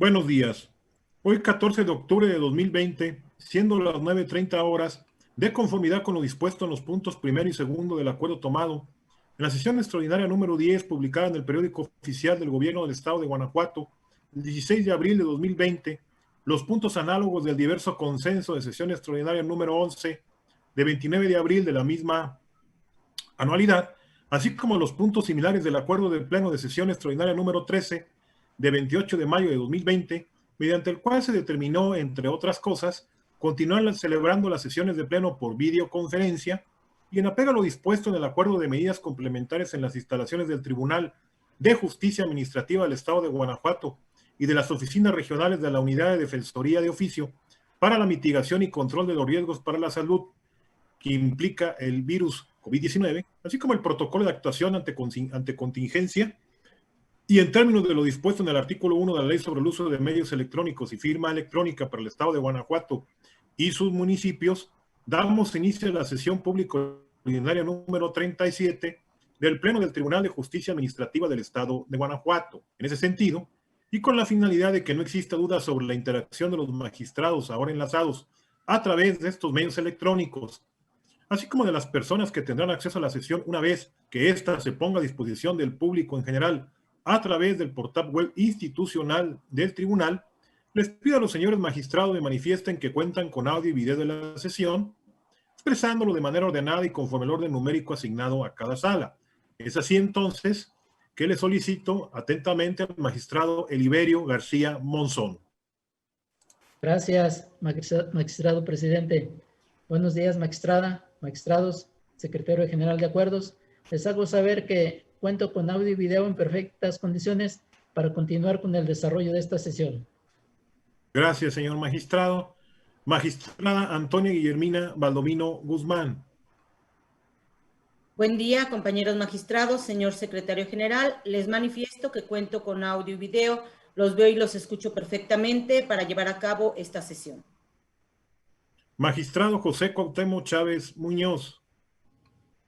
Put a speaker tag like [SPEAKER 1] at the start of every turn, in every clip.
[SPEAKER 1] Buenos días. Hoy 14 de octubre de 2020, siendo las 9:30 horas, de conformidad con lo dispuesto en los puntos primero y segundo del acuerdo tomado, en la sesión extraordinaria número 10, publicada en el periódico oficial del Gobierno del Estado de Guanajuato, el 16 de abril de 2020, los puntos análogos del diverso consenso de sesión extraordinaria número 11, de 29 de abril de la misma anualidad, así como los puntos similares del acuerdo del Pleno de Sesión Extraordinaria número 13, de 28 de mayo de 2020, mediante el cual se determinó, entre otras cosas, continuar celebrando las sesiones de Pleno por videoconferencia y en apego a lo dispuesto en el acuerdo de medidas complementarias en las instalaciones del Tribunal de Justicia Administrativa del Estado de Guanajuato y de las oficinas regionales de la Unidad de Defensoría de Oficio para la mitigación y control de los riesgos para la salud que implica el virus COVID-19, así como el protocolo de actuación ante contingencia, y en términos de lo dispuesto en el artículo 1 de la Ley sobre el uso de medios electrónicos y firma electrónica para el Estado de Guanajuato y sus municipios, damos inicio a la sesión pública ordinaria número 37 del Pleno del Tribunal de Justicia Administrativa del Estado de Guanajuato. En ese sentido, y con la finalidad de que no exista duda sobre la interacción de los magistrados ahora enlazados a través de estos medios electrónicos, así como de las personas que tendrán acceso a la sesión una vez que ésta se ponga a disposición del público en general a través del portal web institucional del tribunal, les pido a los señores magistrados que manifiesten que cuentan con audio y video de la sesión, expresándolo de manera ordenada y conforme el orden numérico asignado a cada sala. Es así entonces que le solicito atentamente al magistrado Eliberio García Monzón.
[SPEAKER 2] Gracias, magistrado presidente. Buenos días, magistrada, magistrados, secretario general de acuerdos. Les hago saber que cuento con audio y video en perfectas condiciones para continuar con el desarrollo de esta sesión.
[SPEAKER 1] Gracias, señor magistrado. Magistrada Antonia Guillermina Valdomino Guzmán.
[SPEAKER 3] Buen día, compañeros magistrados, señor secretario general. Les manifiesto que cuento con audio y video. Los veo y los escucho perfectamente para llevar a cabo esta sesión.
[SPEAKER 1] Magistrado José Cuauhtémoc Chávez Muñoz.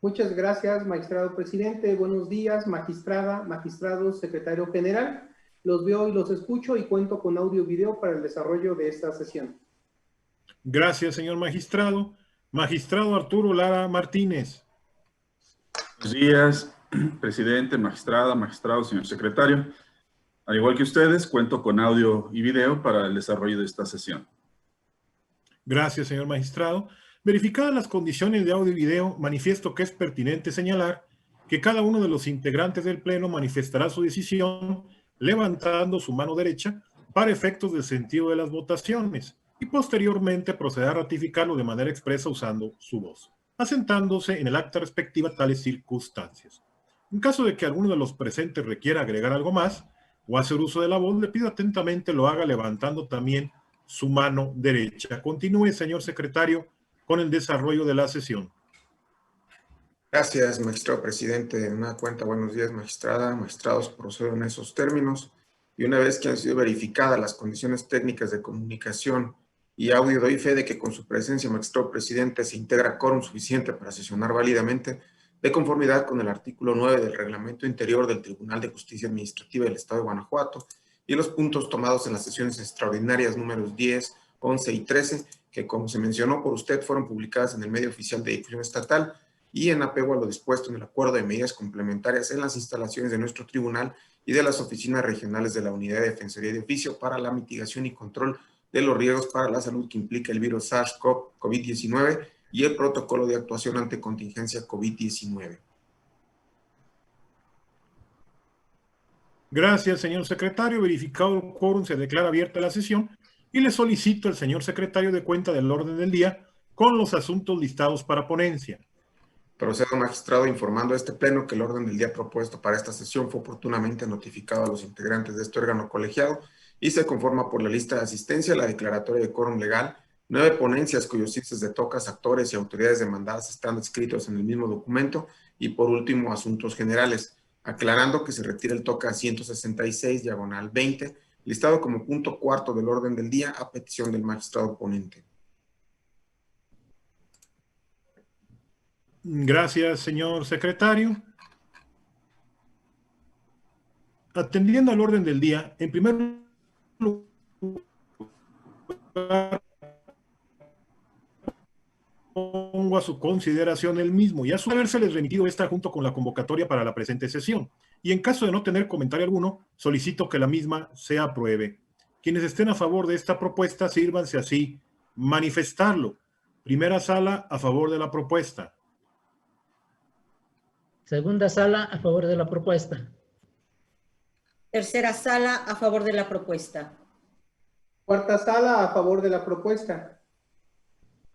[SPEAKER 4] Muchas gracias, magistrado presidente. Buenos días, magistrada, magistrados, secretario general. Los veo y los escucho y cuento con audio y video para el desarrollo de esta sesión.
[SPEAKER 1] Gracias, señor magistrado. Magistrado Arturo Lara Martínez.
[SPEAKER 5] Buenos días, presidente, magistrada, magistrado, señor secretario. Al igual que ustedes, cuento con audio y video para el desarrollo de esta sesión.
[SPEAKER 1] Gracias, señor magistrado. Verificadas las condiciones de audio y video, manifiesto que es pertinente señalar que cada uno de los integrantes del Pleno manifestará su decisión levantando su mano derecha para efectos del sentido de las votaciones y posteriormente procederá a ratificarlo de manera expresa usando su voz, asentándose en el acta respectiva tales circunstancias. En caso de que alguno de los presentes requiera agregar algo más o hacer uso de la voz, le pido atentamente lo haga levantando también su mano derecha. Continúe, señor secretario, con el desarrollo de la sesión.
[SPEAKER 6] Gracias, magistrado presidente. De una cuenta, buenos días, magistrada, magistrados, procedo en esos términos. Y una vez que han sido verificadas las condiciones técnicas de comunicación y audio, doy fe de que con su presencia, magistrado presidente, se integra quórum suficiente para sesionar válidamente, de conformidad con el artículo 9 del Reglamento Interior del Tribunal de Justicia Administrativa del Estado de Guanajuato y los puntos tomados en las sesiones extraordinarias números 10, 11 y 13, que como se mencionó por usted, fueron publicadas en el medio oficial de difusión estatal y en apego a lo dispuesto en el acuerdo de medidas complementarias en las instalaciones de nuestro tribunal y de las oficinas regionales de la Unidad de Defensoría de Oficio para la mitigación y control de los riesgos para la salud que implica el virus SARS-CoV-19 y el protocolo de actuación ante contingencia COVID-19.
[SPEAKER 1] Gracias, señor secretario. Verificado el quórum, se declara abierta la sesión y le solicito al señor secretario de cuenta del orden del día con los asuntos listados para ponencia.
[SPEAKER 6] Procedo, magistrado, informando a este pleno que el orden del día propuesto para esta sesión fue oportunamente notificado a los integrantes de este órgano colegiado y se conforma por la lista de asistencia, la declaratoria de quórum legal, 9 ponencias cuyos índices de tocas, actores y autoridades demandadas están descritos en el mismo documento y por último asuntos generales, aclarando que se retira el toca 166, diagonal 20, listado como punto cuarto del orden del día a petición del magistrado ponente.
[SPEAKER 1] Gracias, señor secretario. Atendiendo al orden del día, en primer pongo a su consideración el mismo y a su haberse remitido esta junto con la convocatoria para la presente sesión. Y en caso de no tener comentario alguno, solicito que la misma se apruebe. Quienes estén a favor de esta propuesta, sírvanse así manifestarlo. Primera sala, a favor de la propuesta.
[SPEAKER 2] Segunda sala, a favor de la propuesta.
[SPEAKER 3] Tercera sala, a favor de la propuesta.
[SPEAKER 4] Cuarta sala, a favor de la propuesta.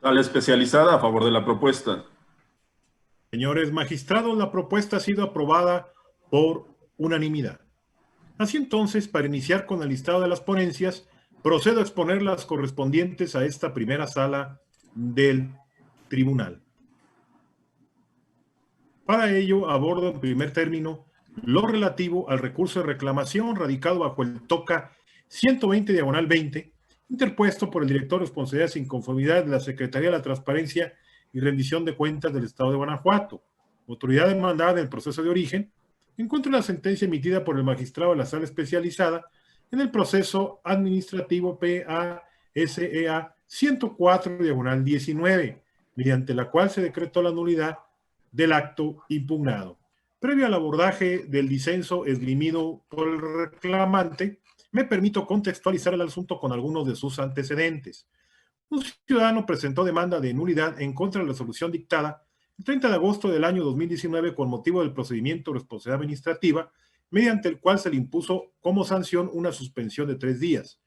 [SPEAKER 5] Sala especializada, a favor de la propuesta.
[SPEAKER 1] Señores magistrados, la propuesta ha sido aprobada por unanimidad. Así entonces, para iniciar con el listado de las ponencias, procedo a exponer las correspondientes a esta primera sala del tribunal. Para ello, abordo en primer término lo relativo al recurso de reclamación radicado bajo el TOCA 120/20, interpuesto por el director de responsabilidades e inconformidad de la Secretaría de la Transparencia y Rendición de Cuentas del Estado de Guanajuato, autoridad demandada en el proceso de origen, en contra de la sentencia emitida por el magistrado de la Sala Especializada en el proceso administrativo PASEA 104/19, mediante la cual se decretó la nulidad del acto impugnado. Previo al abordaje del disenso esgrimido por el reclamante, me permito contextualizar el asunto con algunos de sus antecedentes. Un ciudadano presentó demanda de nulidad en contra de la resolución dictada el 30 de agosto del año 2019 con motivo del procedimiento de responsabilidad administrativa, mediante el cual se le impuso como sanción una suspensión de 3 días.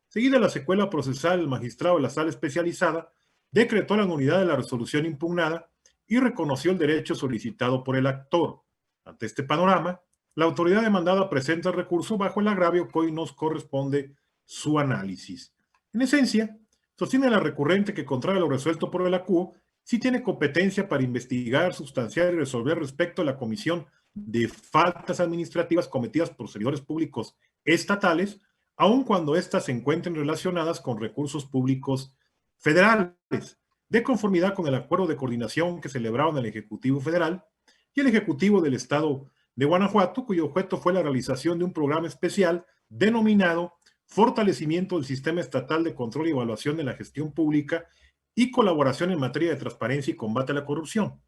[SPEAKER 1] Seguida la secuela procesal, el magistrado de la Sala Especializada decretó la nulidad de la resolución impugnada y reconoció el derecho solicitado por el actor. Ante este panorama, la autoridad demandada presenta el recurso bajo el agravio que hoy nos corresponde su análisis. En esencia, sostiene la recurrente que, contrario a lo resuelto por el ACUO, sí tiene competencia para investigar, sustanciar y resolver respecto a la comisión de faltas administrativas cometidas por servidores públicos estatales, aun cuando éstas se encuentren relacionadas con recursos públicos federales, de conformidad con el acuerdo de coordinación que celebraron el Ejecutivo Federal y el Ejecutivo del Estado de Guanajuato, cuyo objeto fue la realización de un programa especial denominado Fortalecimiento del Sistema Estatal de Control y Evaluación de la Gestión Pública y Colaboración en materia de transparencia y combate a la corrupción.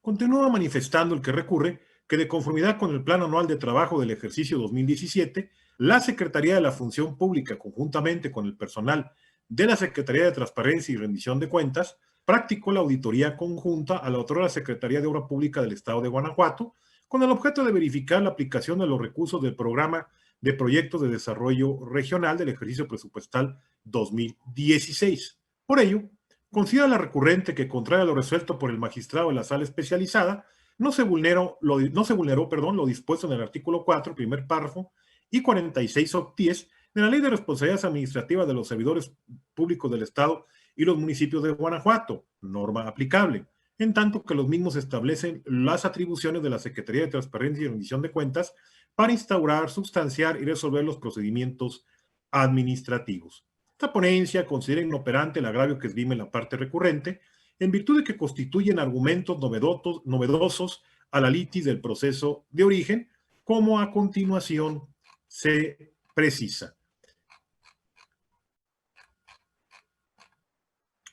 [SPEAKER 1] Continúa manifestando el que recurre que, de conformidad con el Plan Anual de Trabajo del ejercicio 2017, la Secretaría de la Función Pública, conjuntamente con el personal de la Secretaría de Transparencia y Rendición de Cuentas, practicó la auditoría conjunta a la otrora Secretaría de Obra Pública del Estado de Guanajuato, con el objeto de verificar la aplicación de los recursos del Programa de Proyectos de Desarrollo Regional del ejercicio presupuestal 2016. Por ello, considera la recurrente que, contrario a lo resuelto por el magistrado de la Sala Especializada, no se vulneró lo dispuesto en el artículo 4, primer párrafo, y 46 octies de la Ley de Responsabilidades Administrativas de los Servidores Públicos del Estado y los municipios de Guanajuato, norma aplicable, en tanto que los mismos establecen las atribuciones de la Secretaría de Transparencia y Rendición de Cuentas para instaurar, sustanciar y resolver los procedimientos administrativos. Esta ponencia considera inoperante el agravio que esgrime la parte recurrente, en virtud de que constituyen argumentos novedosos a la litis del proceso de origen, como a continuación se precisa.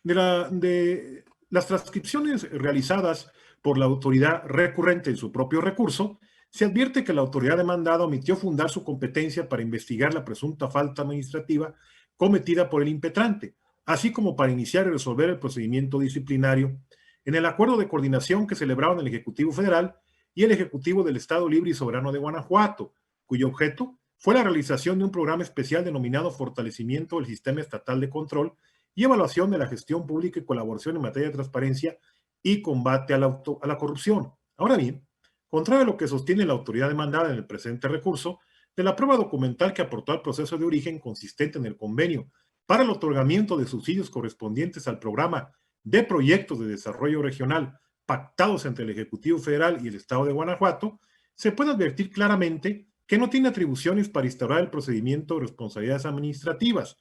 [SPEAKER 1] De las transcripciones realizadas por la autoridad recurrente en su propio recurso, se advierte que la autoridad demandada omitió fundar su competencia para investigar la presunta falta administrativa cometida por el impetrante, así como para iniciar y resolver el procedimiento disciplinario en el acuerdo de coordinación que celebraron el Ejecutivo Federal y el Ejecutivo del Estado Libre y Soberano de Guanajuato, cuyo objeto fue la realización de un programa especial denominado Fortalecimiento del Sistema Estatal de Control y Evaluación de la Gestión Pública y Colaboración en materia de transparencia y combate a la corrupción. Ahora bien, contrario a lo que sostiene la autoridad demandada en el presente recurso, de la prueba documental que aportó al proceso de origen consistente en el convenio para el otorgamiento de subsidios correspondientes al programa de proyectos de desarrollo regional pactados entre el Ejecutivo Federal y el Estado de Guanajuato, se puede advertir claramente que no tiene atribuciones para instaurar el procedimiento de responsabilidades administrativas,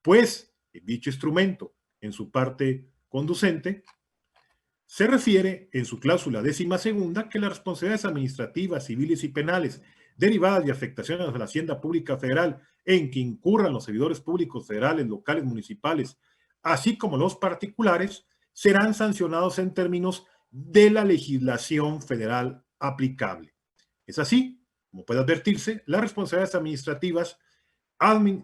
[SPEAKER 1] pues dicho instrumento, en su parte conducente, se refiere en su cláusula 12ª que las responsabilidades administrativas, civiles y penales derivadas de afectaciones a la hacienda pública federal en que incurran los servidores públicos federales, locales, municipales, así como los particulares, serán sancionados en términos de la legislación federal aplicable. Es así, como puede advertirse, las responsabilidades administrativas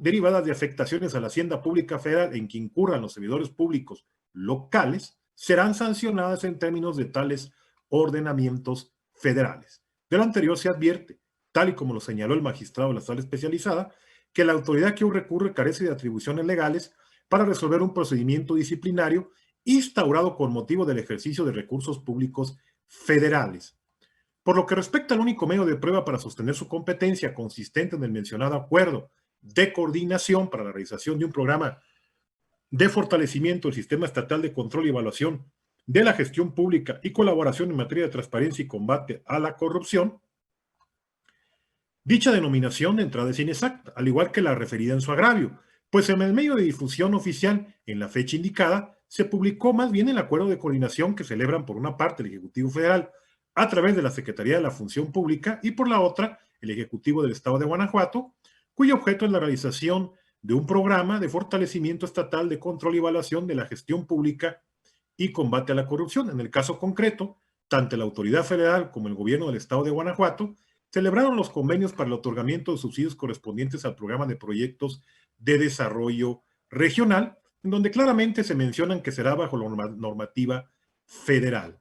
[SPEAKER 1] derivadas de afectaciones a la hacienda pública federal en que incurran los servidores públicos locales serán sancionadas en términos de tales ordenamientos federales. De lo anterior se advierte, tal y como lo señaló el magistrado de la sala especializada, que la autoridad que recurre carece de atribuciones legales para resolver un procedimiento disciplinario instaurado con motivo del ejercicio de recursos públicos federales. Por lo que respecta al único medio de prueba para sostener su competencia consistente en el mencionado acuerdo de coordinación para la realización de un programa de fortalecimiento del sistema estatal de control y evaluación de la gestión pública y colaboración en materia de transparencia y combate a la corrupción, dicha denominación de entrada es inexacta, al igual que la referida en su agravio, pues en el medio de difusión oficial, en la fecha indicada, se publicó más bien el acuerdo de coordinación que celebran por una parte el Ejecutivo Federal a través de la Secretaría de la Función Pública y por la otra el Ejecutivo del Estado de Guanajuato, cuyo objeto es la realización de un programa de fortalecimiento estatal de control y evaluación de la gestión pública y combate a la corrupción. En el caso concreto, tanto la autoridad federal como el gobierno del Estado de Guanajuato celebraron los convenios para el otorgamiento de subsidios correspondientes al programa de proyectos de desarrollo regional, en donde claramente se mencionan que será bajo la normativa federal.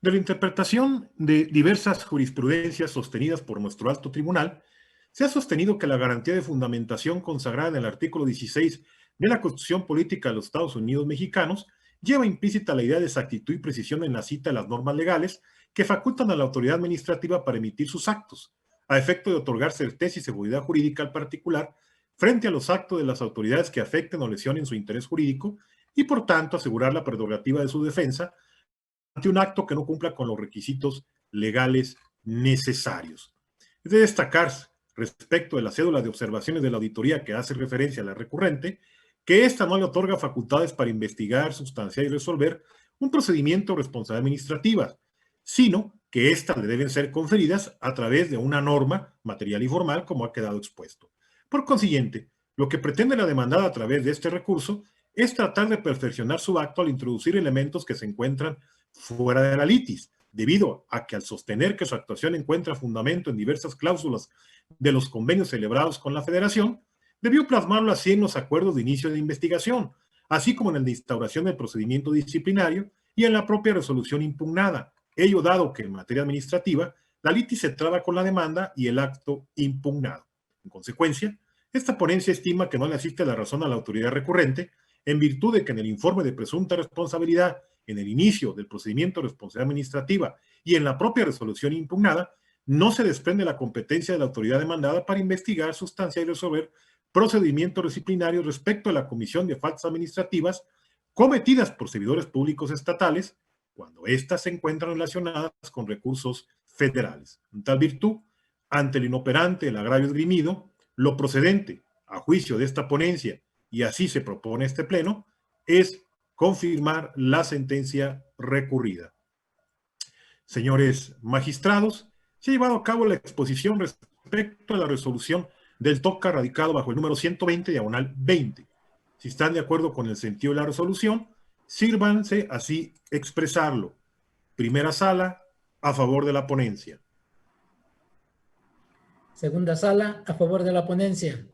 [SPEAKER 1] De la interpretación de diversas jurisprudencias sostenidas por nuestro alto tribunal, se ha sostenido que la garantía de fundamentación consagrada en el artículo 16 de la Constitución Política de los Estados Unidos Mexicanos lleva implícita la idea de exactitud y precisión en la cita de las normas legales que facultan a la autoridad administrativa para emitir sus actos, a efecto de otorgar certeza y seguridad jurídica al particular frente a los actos de las autoridades que afecten o lesionen su interés jurídico y, por tanto, asegurar la prerrogativa de su defensa ante un acto que no cumpla con los requisitos legales necesarios. Es de destacarse, respecto de la cédula de observaciones de la auditoría que hace referencia a la recurrente, que ésta no le otorga facultades para investigar, sustanciar y resolver un procedimiento o responsabilidad administrativa, sino que éstas le deben ser conferidas a través de una norma material y formal, como ha quedado expuesto. Por consiguiente, lo que pretende la demandada a través de este recurso es tratar de perfeccionar su acto al introducir elementos que se encuentran fuera de la litis, debido a que al sostener que su actuación encuentra fundamento en diversas cláusulas de los convenios celebrados con la Federación, debió plasmarlo así en los acuerdos de inicio de investigación, así como en el de instauración del procedimiento disciplinario y en la propia resolución impugnada, ello dado que en materia administrativa la litis se traba con la demanda y el acto impugnado. En consecuencia, esta ponencia estima que no le asiste la razón a la autoridad recurrente, en virtud de que en el informe de presunta responsabilidad, en el inicio del procedimiento de responsabilidad administrativa y en la propia resolución impugnada, no se desprende la competencia de la autoridad demandada para investigar, sustanciar y resolver procedimientos disciplinarios respecto a la comisión de faltas administrativas cometidas por servidores públicos estatales cuando éstas se encuentran relacionadas con recursos federales. En tal virtud, ante el inoperante el agravio esgrimido, lo procedente, a juicio de esta ponencia, y así se propone este pleno, es confirmar la sentencia recurrida. Señores magistrados, se ha llevado a cabo la exposición respecto a la resolución del TOCA radicado bajo el número 120/20. Si están de acuerdo con el sentido de la resolución, sírvanse así expresarlo. Primera sala, a favor de la ponencia.
[SPEAKER 2] Segunda sala, a favor de la ponencia.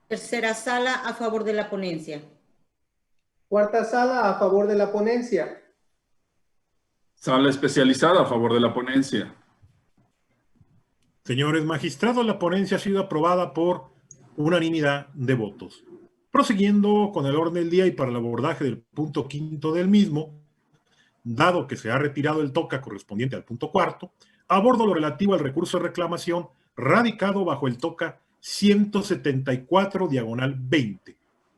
[SPEAKER 3] Tercera sala, a favor de la ponencia.
[SPEAKER 4] Cuarta sala, a favor de la ponencia.
[SPEAKER 5] Sala especializada a favor de la ponencia.
[SPEAKER 1] Señores magistrados, la ponencia ha sido aprobada por unanimidad de votos. Prosiguiendo con el orden del día y para el abordaje del punto quinto del mismo, dado que se ha retirado el TOCA correspondiente al punto cuarto, abordo lo relativo al recurso de reclamación radicado bajo el TOCA 174/20,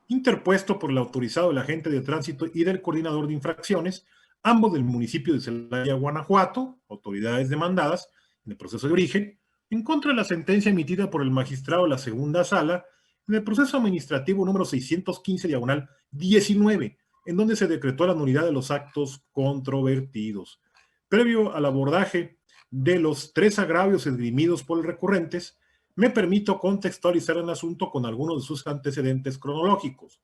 [SPEAKER 1] interpuesto por el autorizado del agente de tránsito y del coordinador de infracciones, ambos del municipio de Celaya, Guanajuato, autoridades demandadas en el proceso de origen, en contra de la sentencia emitida por el magistrado de la segunda sala en el proceso administrativo número 615/19, en donde se decretó la nulidad de los actos controvertidos. Previo al abordaje de los 3 agravios esgrimidos por los recurrentes, me permito contextualizar el asunto con algunos de sus antecedentes cronológicos.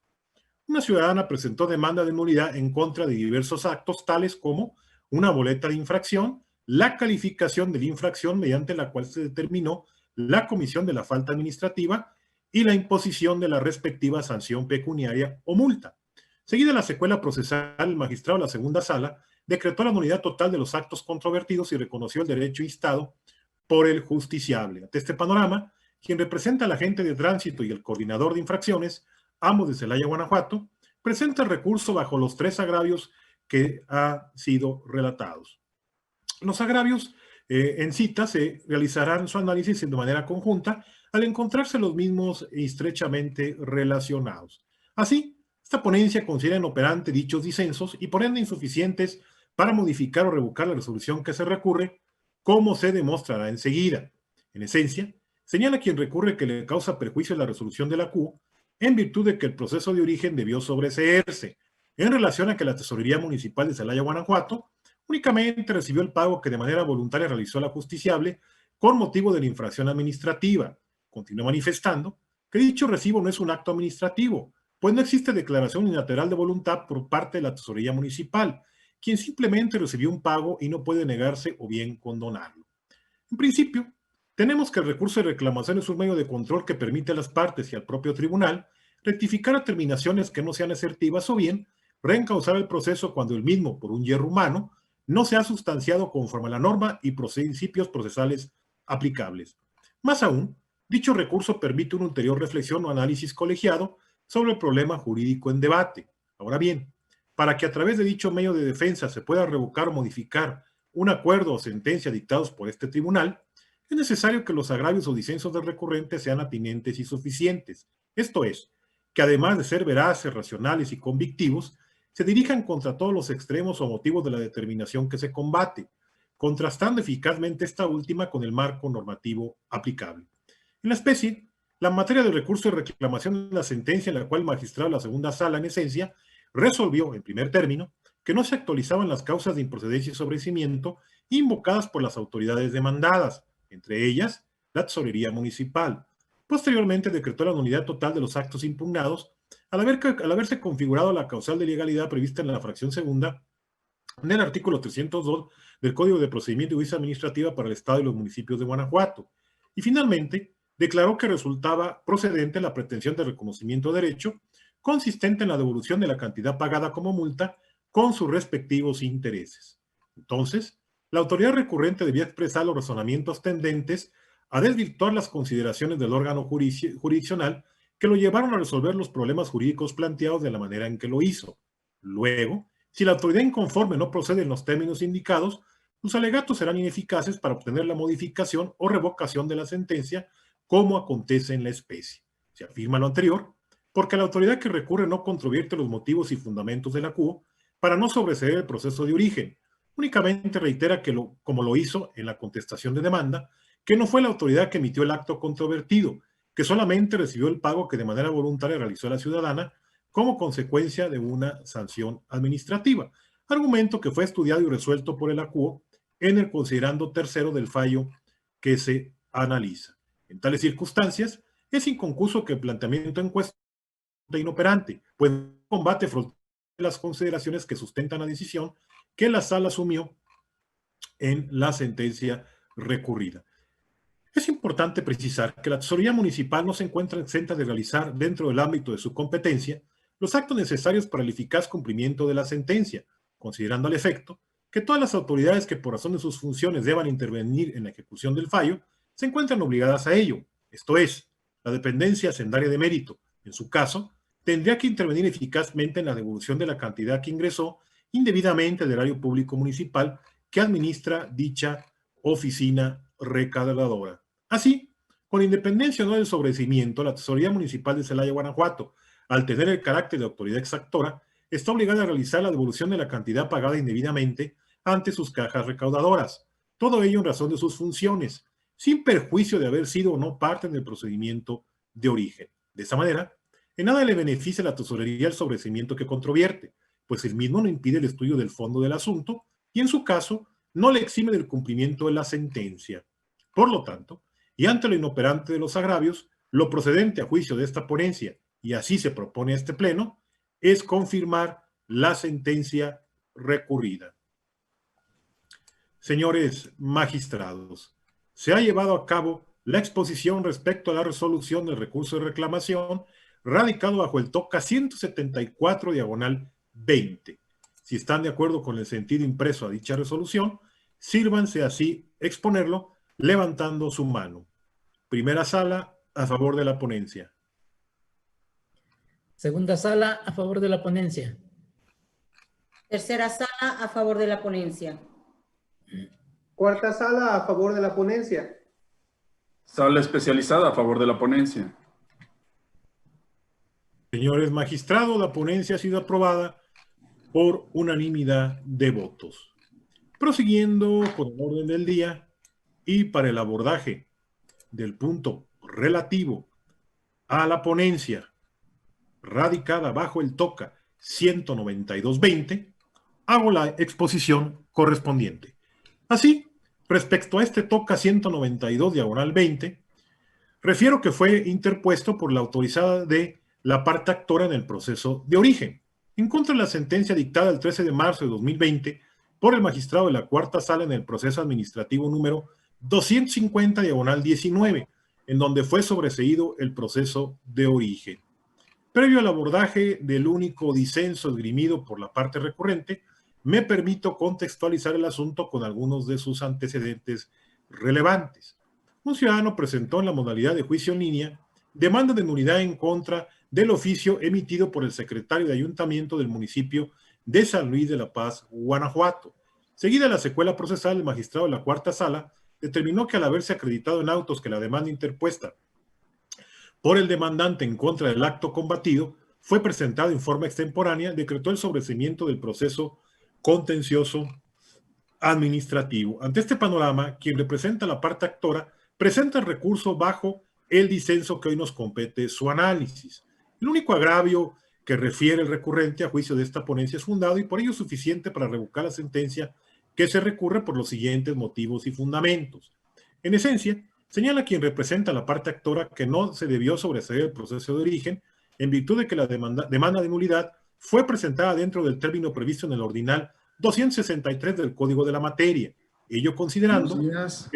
[SPEAKER 1] Una ciudadana presentó demanda de nulidad en contra de diversos actos, tales como una boleta de infracción, la calificación de la infracción mediante la cual se determinó la comisión de la falta administrativa y la imposición de la respectiva sanción pecuniaria o multa. Seguida la secuela procesal, el magistrado de la segunda sala decretó la nulidad total de los actos controvertidos y reconoció el derecho instado por el justiciable. Ante este panorama, quien representa al agente de tránsito y el coordinador de infracciones, ambos de Celaya, Guanajuato, presenta el recurso bajo los 3 agravios que han sido relatados. Los agravios en cita se realizarán su análisis de manera conjunta al encontrarse los mismos estrechamente relacionados. Así, esta ponencia considera inoperante dichos disensos y por ende insuficientes para modificar o revocar la resolución que se recurre, como se demostrará enseguida. En esencia, señala quien recurre que le causa perjuicio la resolución de la CUO en virtud de que el proceso de origen debió sobreseerse en relación a que la Tesorería Municipal de Celaya, Guanajuato, únicamente recibió el pago que de manera voluntaria realizó la justiciable con motivo de la infracción administrativa. Continúa manifestando que dicho recibo no es un acto administrativo, pues no existe declaración unilateral de voluntad por parte de la Tesorería Municipal, quien simplemente recibió un pago y no puede negarse o bien condonarlo. En principio, tenemos que el recurso de reclamación es un medio de control que permite a las partes y al propio tribunal rectificar determinaciones que no sean asertivas o bien reencauzar el proceso cuando el mismo, por un hierro humano, no se ha sustanciado conforme a la norma y principios procesales aplicables. Más aún, dicho recurso permite una ulterior reflexión o análisis colegiado sobre el problema jurídico en debate. Ahora bien, para que a través de dicho medio de defensa se pueda revocar o modificar un acuerdo o sentencia dictados por este tribunal, es necesario que los agravios o disensos del recurrente sean atinentes y suficientes. Esto es, que además de ser veraces, racionales y convictivos, se dirijan contra todos los extremos o motivos de la determinación que se combate, contrastando eficazmente esta última con el marco normativo aplicable. En la especie, la materia del recurso de reclamación es la sentencia en la cual el magistrado de la segunda sala, en esencia, resolvió, en primer término, que no se actualizaban las causas de improcedencia y sobreseimiento invocadas por las autoridades demandadas, entre ellas la Tesorería Municipal. Posteriormente decretó la nulidad total de los actos impugnados al haberse configurado la causal de legalidad prevista en la fracción segunda del artículo 302 del Código de Procedimiento y Justicia Administrativa para el Estado y los municipios de Guanajuato. Y finalmente, declaró que resultaba procedente la pretensión de reconocimiento de derecho consistente en la devolución de la cantidad pagada como multa con sus respectivos intereses. Entonces, la autoridad recurrente debía expresar los razonamientos tendentes a desvirtuar las consideraciones del órgano jurisdiccional que lo llevaron a resolver los problemas jurídicos planteados de la manera en que lo hizo. Luego, si la autoridad inconforme no procede en los términos indicados, los alegatos serán ineficaces para obtener la modificación o revocación de la sentencia, como acontece en la especie. Se afirma lo anterior, porque la autoridad que recurre no controvierte los motivos y fundamentos de la CUO para no sobreseer el proceso de origen. Únicamente reitera que, como lo hizo en la contestación de demanda, que no fue la autoridad que emitió el acto controvertido, que solamente recibió el pago que de manera voluntaria realizó la ciudadana como consecuencia de una sanción administrativa, argumento que fue estudiado y resuelto por el ACUO en el considerando tercero del fallo que se analiza. En tales circunstancias, es inconcluso que el planteamiento en cuestión es inoperante, pues combate frontal las consideraciones que sustentan la decisión que la sala asumió en la sentencia recurrida. Es importante precisar que la Tesorería Municipal no se encuentra exenta de realizar, dentro del ámbito de su competencia, los actos necesarios para el eficaz cumplimiento de la sentencia, considerando al efecto que todas las autoridades que por razón de sus funciones deban intervenir en la ejecución del fallo, se encuentran obligadas a ello. Esto es, la dependencia hacendaria de mérito, en su caso, tendría que intervenir eficazmente en la devolución de la cantidad que ingresó indebidamente al erario público municipal que administra dicha oficina recaudadora. Así, con independencia o no del sobreseimiento, la Tesorería Municipal de Celaya, Guanajuato, al tener el carácter de autoridad exactora, está obligada a realizar la devolución de la cantidad pagada indebidamente ante sus cajas recaudadoras, todo ello en razón de sus funciones, sin perjuicio de haber sido o no parte del procedimiento de origen. De esta manera, en nada le beneficia a la tesorería el sobreseimiento que controvierte, pues el mismo no impide el estudio del fondo del asunto y en su caso no le exime del cumplimiento de la sentencia. Por lo tanto, y ante lo inoperante de los agravios, lo procedente a juicio de esta ponencia, y así se propone a este pleno, es confirmar la sentencia recurrida. Señores magistrados, se ha llevado a cabo la exposición respecto a la resolución del recurso de reclamación radicado bajo el TOCA 174/20. Si están de acuerdo con el sentido impreso a dicha resolución, sírvanse así exponerlo levantando su mano. Primera sala, a favor de la ponencia.
[SPEAKER 2] Segunda sala, a favor de la ponencia.
[SPEAKER 3] Tercera sala, a favor de la ponencia.
[SPEAKER 4] Cuarta sala, a favor de la ponencia.
[SPEAKER 5] Sala especializada a favor de la ponencia.
[SPEAKER 1] Señores magistrados, la ponencia ha sido aprobada por unanimidad de votos. Prosiguiendo con el orden del día y para el abordaje del punto relativo a la ponencia radicada bajo el TOCA 192/20, hago la exposición correspondiente. Así, respecto a este TOCA 192/20, refiero que fue interpuesto por la autorizada de la parte actora en el proceso de origen, en contra de la sentencia dictada el 13 de marzo de 2020 por el magistrado de la cuarta sala en el proceso administrativo número 250/19, en donde fue sobreseído el proceso de origen. Previo al abordaje del único disenso esgrimido por la parte recurrente, me permito contextualizar el asunto con algunos de sus antecedentes relevantes. Un ciudadano presentó en la modalidad de juicio en línea demanda de nulidad en contra del oficio emitido por el secretario de Ayuntamiento del municipio de San Luis de la Paz, Guanajuato. Seguida la secuela procesal, el magistrado de la cuarta sala determinó que al haberse acreditado en autos que la demanda interpuesta por el demandante en contra del acto combatido fue presentada en forma extemporánea, decretó el sobreseimiento del proceso contencioso administrativo. Ante este panorama, quien representa la parte actora presenta el recurso bajo el disenso que hoy nos compete su análisis. El único agravio que refiere el recurrente a juicio de esta ponencia es fundado y por ello suficiente para revocar la sentencia que se recurre por los siguientes motivos y fundamentos. En esencia, señala quien representa la parte actora que no se debió sobreseer el proceso de origen en virtud de que la demanda de nulidad fue presentada dentro del término previsto en el ordinal 263 del Código de la Materia, ello considerando que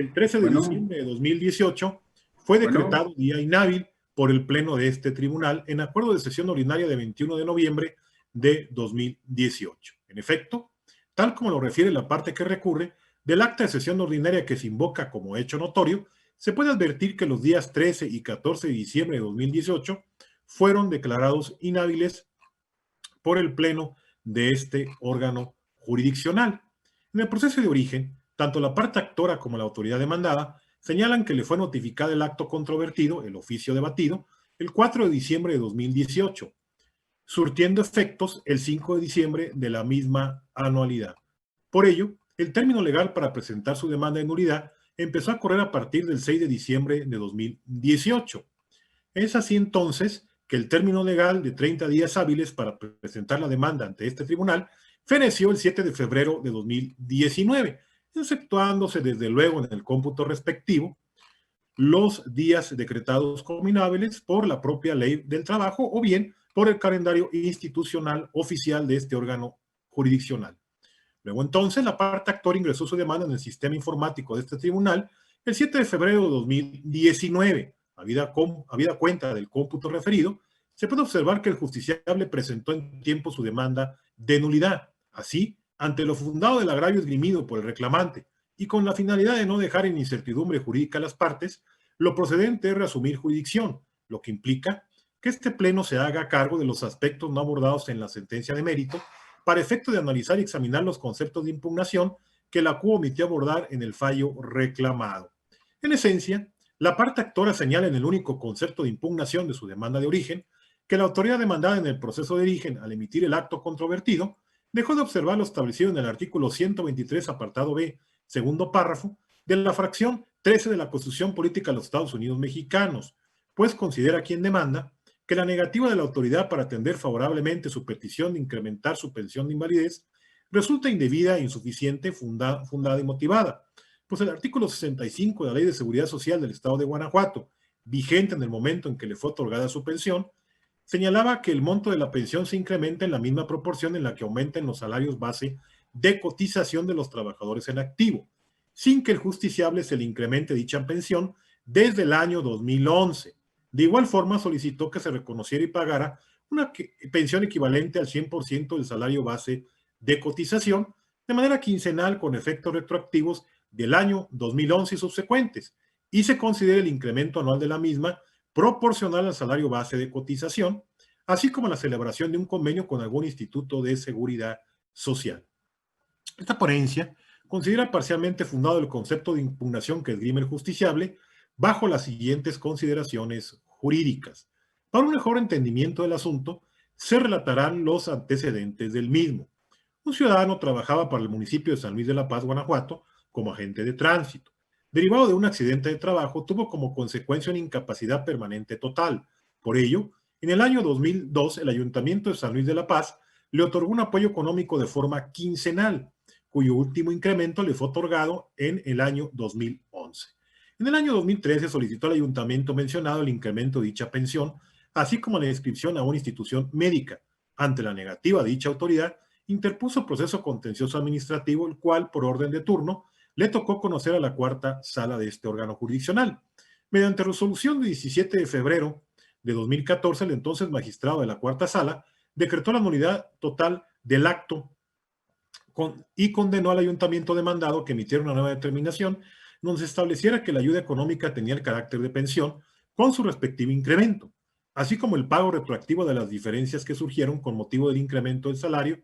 [SPEAKER 1] el 13 de diciembre de 2018 fue decretado día inhábil por el Pleno de este tribunal en acuerdo de sesión ordinaria de 21 de noviembre de 2018. En efecto, tal como lo refiere la parte que recurre, del acta de sesión ordinaria que se invoca como hecho notorio, se puede advertir que los días 13 y 14 de diciembre de 2018 fueron declarados inhábiles por el Pleno de este órgano jurisdiccional. En el proceso de origen, tanto la parte actora como la autoridad demandada señalan que le fue notificado el acto controvertido, el oficio debatido, el 4 de diciembre de 2018, surtiendo efectos el 5 de diciembre de la misma anualidad. Por ello, el término legal para presentar su demanda de nulidad empezó a correr a partir del 6 de diciembre de 2018. Es así entonces que el término legal de 30 días hábiles para presentar la demanda ante este tribunal feneció el 7 de febrero de 2019, exceptuándose desde luego en el cómputo respectivo los días decretados como inhábiles por la propia ley del trabajo o bien por el calendario institucional oficial de este órgano jurisdiccional. Luego entonces la parte actora ingresó su demanda en el sistema informático de este tribunal el 7 de febrero de 2019. Habida cuenta del cómputo referido, se puede observar que el justiciable presentó en tiempo su demanda de nulidad. Así, ante lo fundado del agravio esgrimido por el reclamante y con la finalidad de no dejar en incertidumbre jurídica a las partes, lo procedente es reasumir jurisdicción, lo que implica que este pleno se haga cargo de los aspectos no abordados en la sentencia de mérito para efecto de analizar y examinar los conceptos de impugnación que la CUO omitió abordar en el fallo reclamado. En esencia, la parte actora señala en el único concepto de impugnación de su demanda de origen que la autoridad demandada en el proceso de origen al emitir el acto controvertido dejó de observar lo establecido en el artículo 123, apartado B, segundo párrafo, de la fracción 13 de la Constitución Política de los Estados Unidos Mexicanos, pues considera quien demanda que la negativa de la autoridad para atender favorablemente su petición de incrementar su pensión de invalidez resulta indebida, insuficiente, fundada y motivada, pues el artículo 65 de la Ley de Seguridad Social del Estado de Guanajuato, vigente en el momento en que le fue otorgada su pensión, señalaba que el monto de la pensión se incrementa en la misma proporción en la que aumentan los salarios base de cotización de los trabajadores en activo, sin que el justiciable se le incremente dicha pensión desde el año 2011. De igual forma, solicitó que se reconociera y pagara una pensión equivalente al 100% del salario base de cotización, de manera quincenal con efectos retroactivos del año 2011 y subsecuentes, y se considere el incremento anual de la misma proporcional al salario base de cotización, así como la celebración de un convenio con algún instituto de seguridad social. Esta ponencia considera parcialmente fundado el concepto de impugnación que esgrime el justiciable bajo las siguientes consideraciones jurídicas. Para un mejor entendimiento del asunto, se relatarán los antecedentes del mismo. Un ciudadano trabajaba para el municipio de San Luis de la Paz, Guanajuato, como agente de tránsito. Derivado de un accidente de trabajo, tuvo como consecuencia una incapacidad permanente total. Por ello, en el año 2002, el Ayuntamiento de San Luis de la Paz le otorgó un apoyo económico de forma quincenal, cuyo último incremento le fue otorgado en el año 2011. En el año 2013 solicitó al ayuntamiento mencionado el incremento de dicha pensión, así como la inscripción a una institución médica. Ante la negativa de dicha autoridad, interpuso proceso contencioso administrativo, el cual, por orden de turno, le tocó conocer a la cuarta sala de este órgano jurisdiccional. Mediante resolución de 17 de febrero de 2014, el entonces magistrado de la cuarta sala decretó la nulidad total del acto y condenó al ayuntamiento demandado que emitiera una nueva determinación donde se estableciera que la ayuda económica tenía el carácter de pensión con su respectivo incremento, así como el pago retroactivo de las diferencias que surgieron con motivo del incremento del salario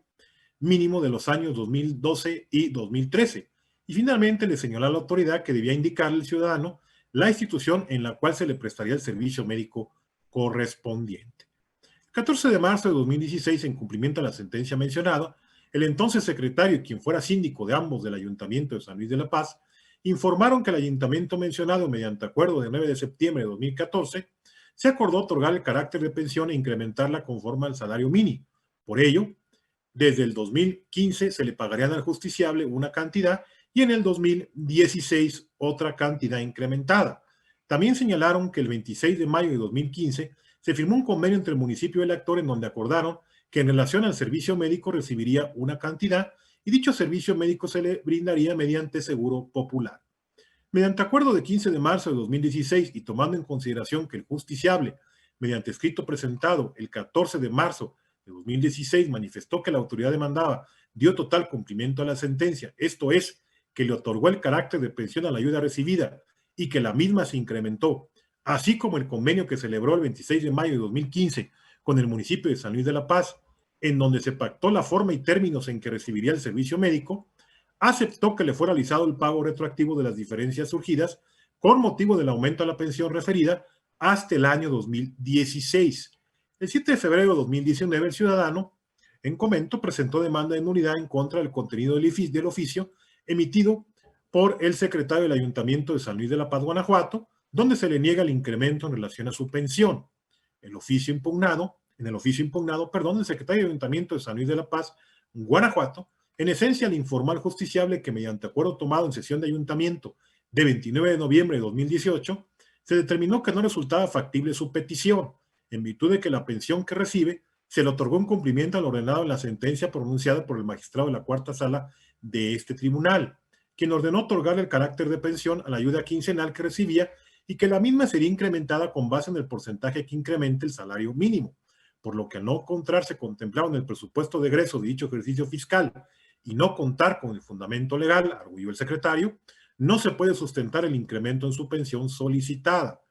[SPEAKER 1] mínimo de los años 2012 y 2013. Y finalmente le señaló a la autoridad que debía indicarle al ciudadano la institución en la cual se le prestaría el servicio médico correspondiente. El 14 de marzo de 2016, en cumplimiento a la sentencia mencionada, el entonces secretario, quien fuera síndico de ambos del Ayuntamiento de San Luis de la Paz, informaron que el ayuntamiento mencionado, mediante acuerdo de 9 de septiembre de 2014, se acordó otorgar el carácter de pensión e incrementarla conforme al salario mínimo. Por ello, desde el 2015 se le pagarían al justiciable una cantidad y en el 2016 otra cantidad incrementada. También señalaron que el 26 de mayo de 2015 se firmó un convenio entre el municipio y el actor en donde acordaron que en relación al servicio médico recibiría una cantidad y dicho servicio médico se le brindaría mediante seguro popular. Mediante acuerdo de 15 de marzo de 2016 y tomando en consideración que el justiciable, mediante escrito presentado el 14 de marzo de 2016, manifestó que la autoridad demandada dio total cumplimiento a la sentencia, esto es, que le otorgó el carácter de pensión a la ayuda recibida y que la misma se incrementó, así como el convenio que celebró el 26 de mayo de 2015 con el municipio de San Luis de la Paz, en donde se pactó la forma y términos en que recibiría el servicio médico, aceptó que le fuera realizado el pago retroactivo de las diferencias surgidas con motivo del aumento a la pensión referida hasta el año 2016. El 7 de febrero de 2019, el ciudadano, en comento, presentó demanda de nulidad en contra del contenido del oficio emitido por el secretario del Ayuntamiento de San Luis de la Paz, Guanajuato, donde se le niega el incremento en relación a su pensión. En el oficio impugnado, el secretario del Ayuntamiento de San Luis de la Paz, Guanajuato, en esencia le informó al justiciable que mediante acuerdo tomado en sesión de ayuntamiento de 29 de noviembre de 2018, se determinó que no resultaba factible su petición, en virtud de que la pensión que recibe se le otorgó en cumplimiento al ordenado en la sentencia pronunciada por el magistrado de la cuarta sala de este tribunal, quien ordenó otorgarle el carácter de pensión a la ayuda quincenal que recibía y que la misma sería incrementada con base en el porcentaje que incremente el salario mínimo, por lo que al no encontrarse contemplado en el presupuesto de egreso de dicho ejercicio fiscal y no contar con el fundamento legal, arguyó el secretario, no se puede sustentar el incremento en su pensión solicitada.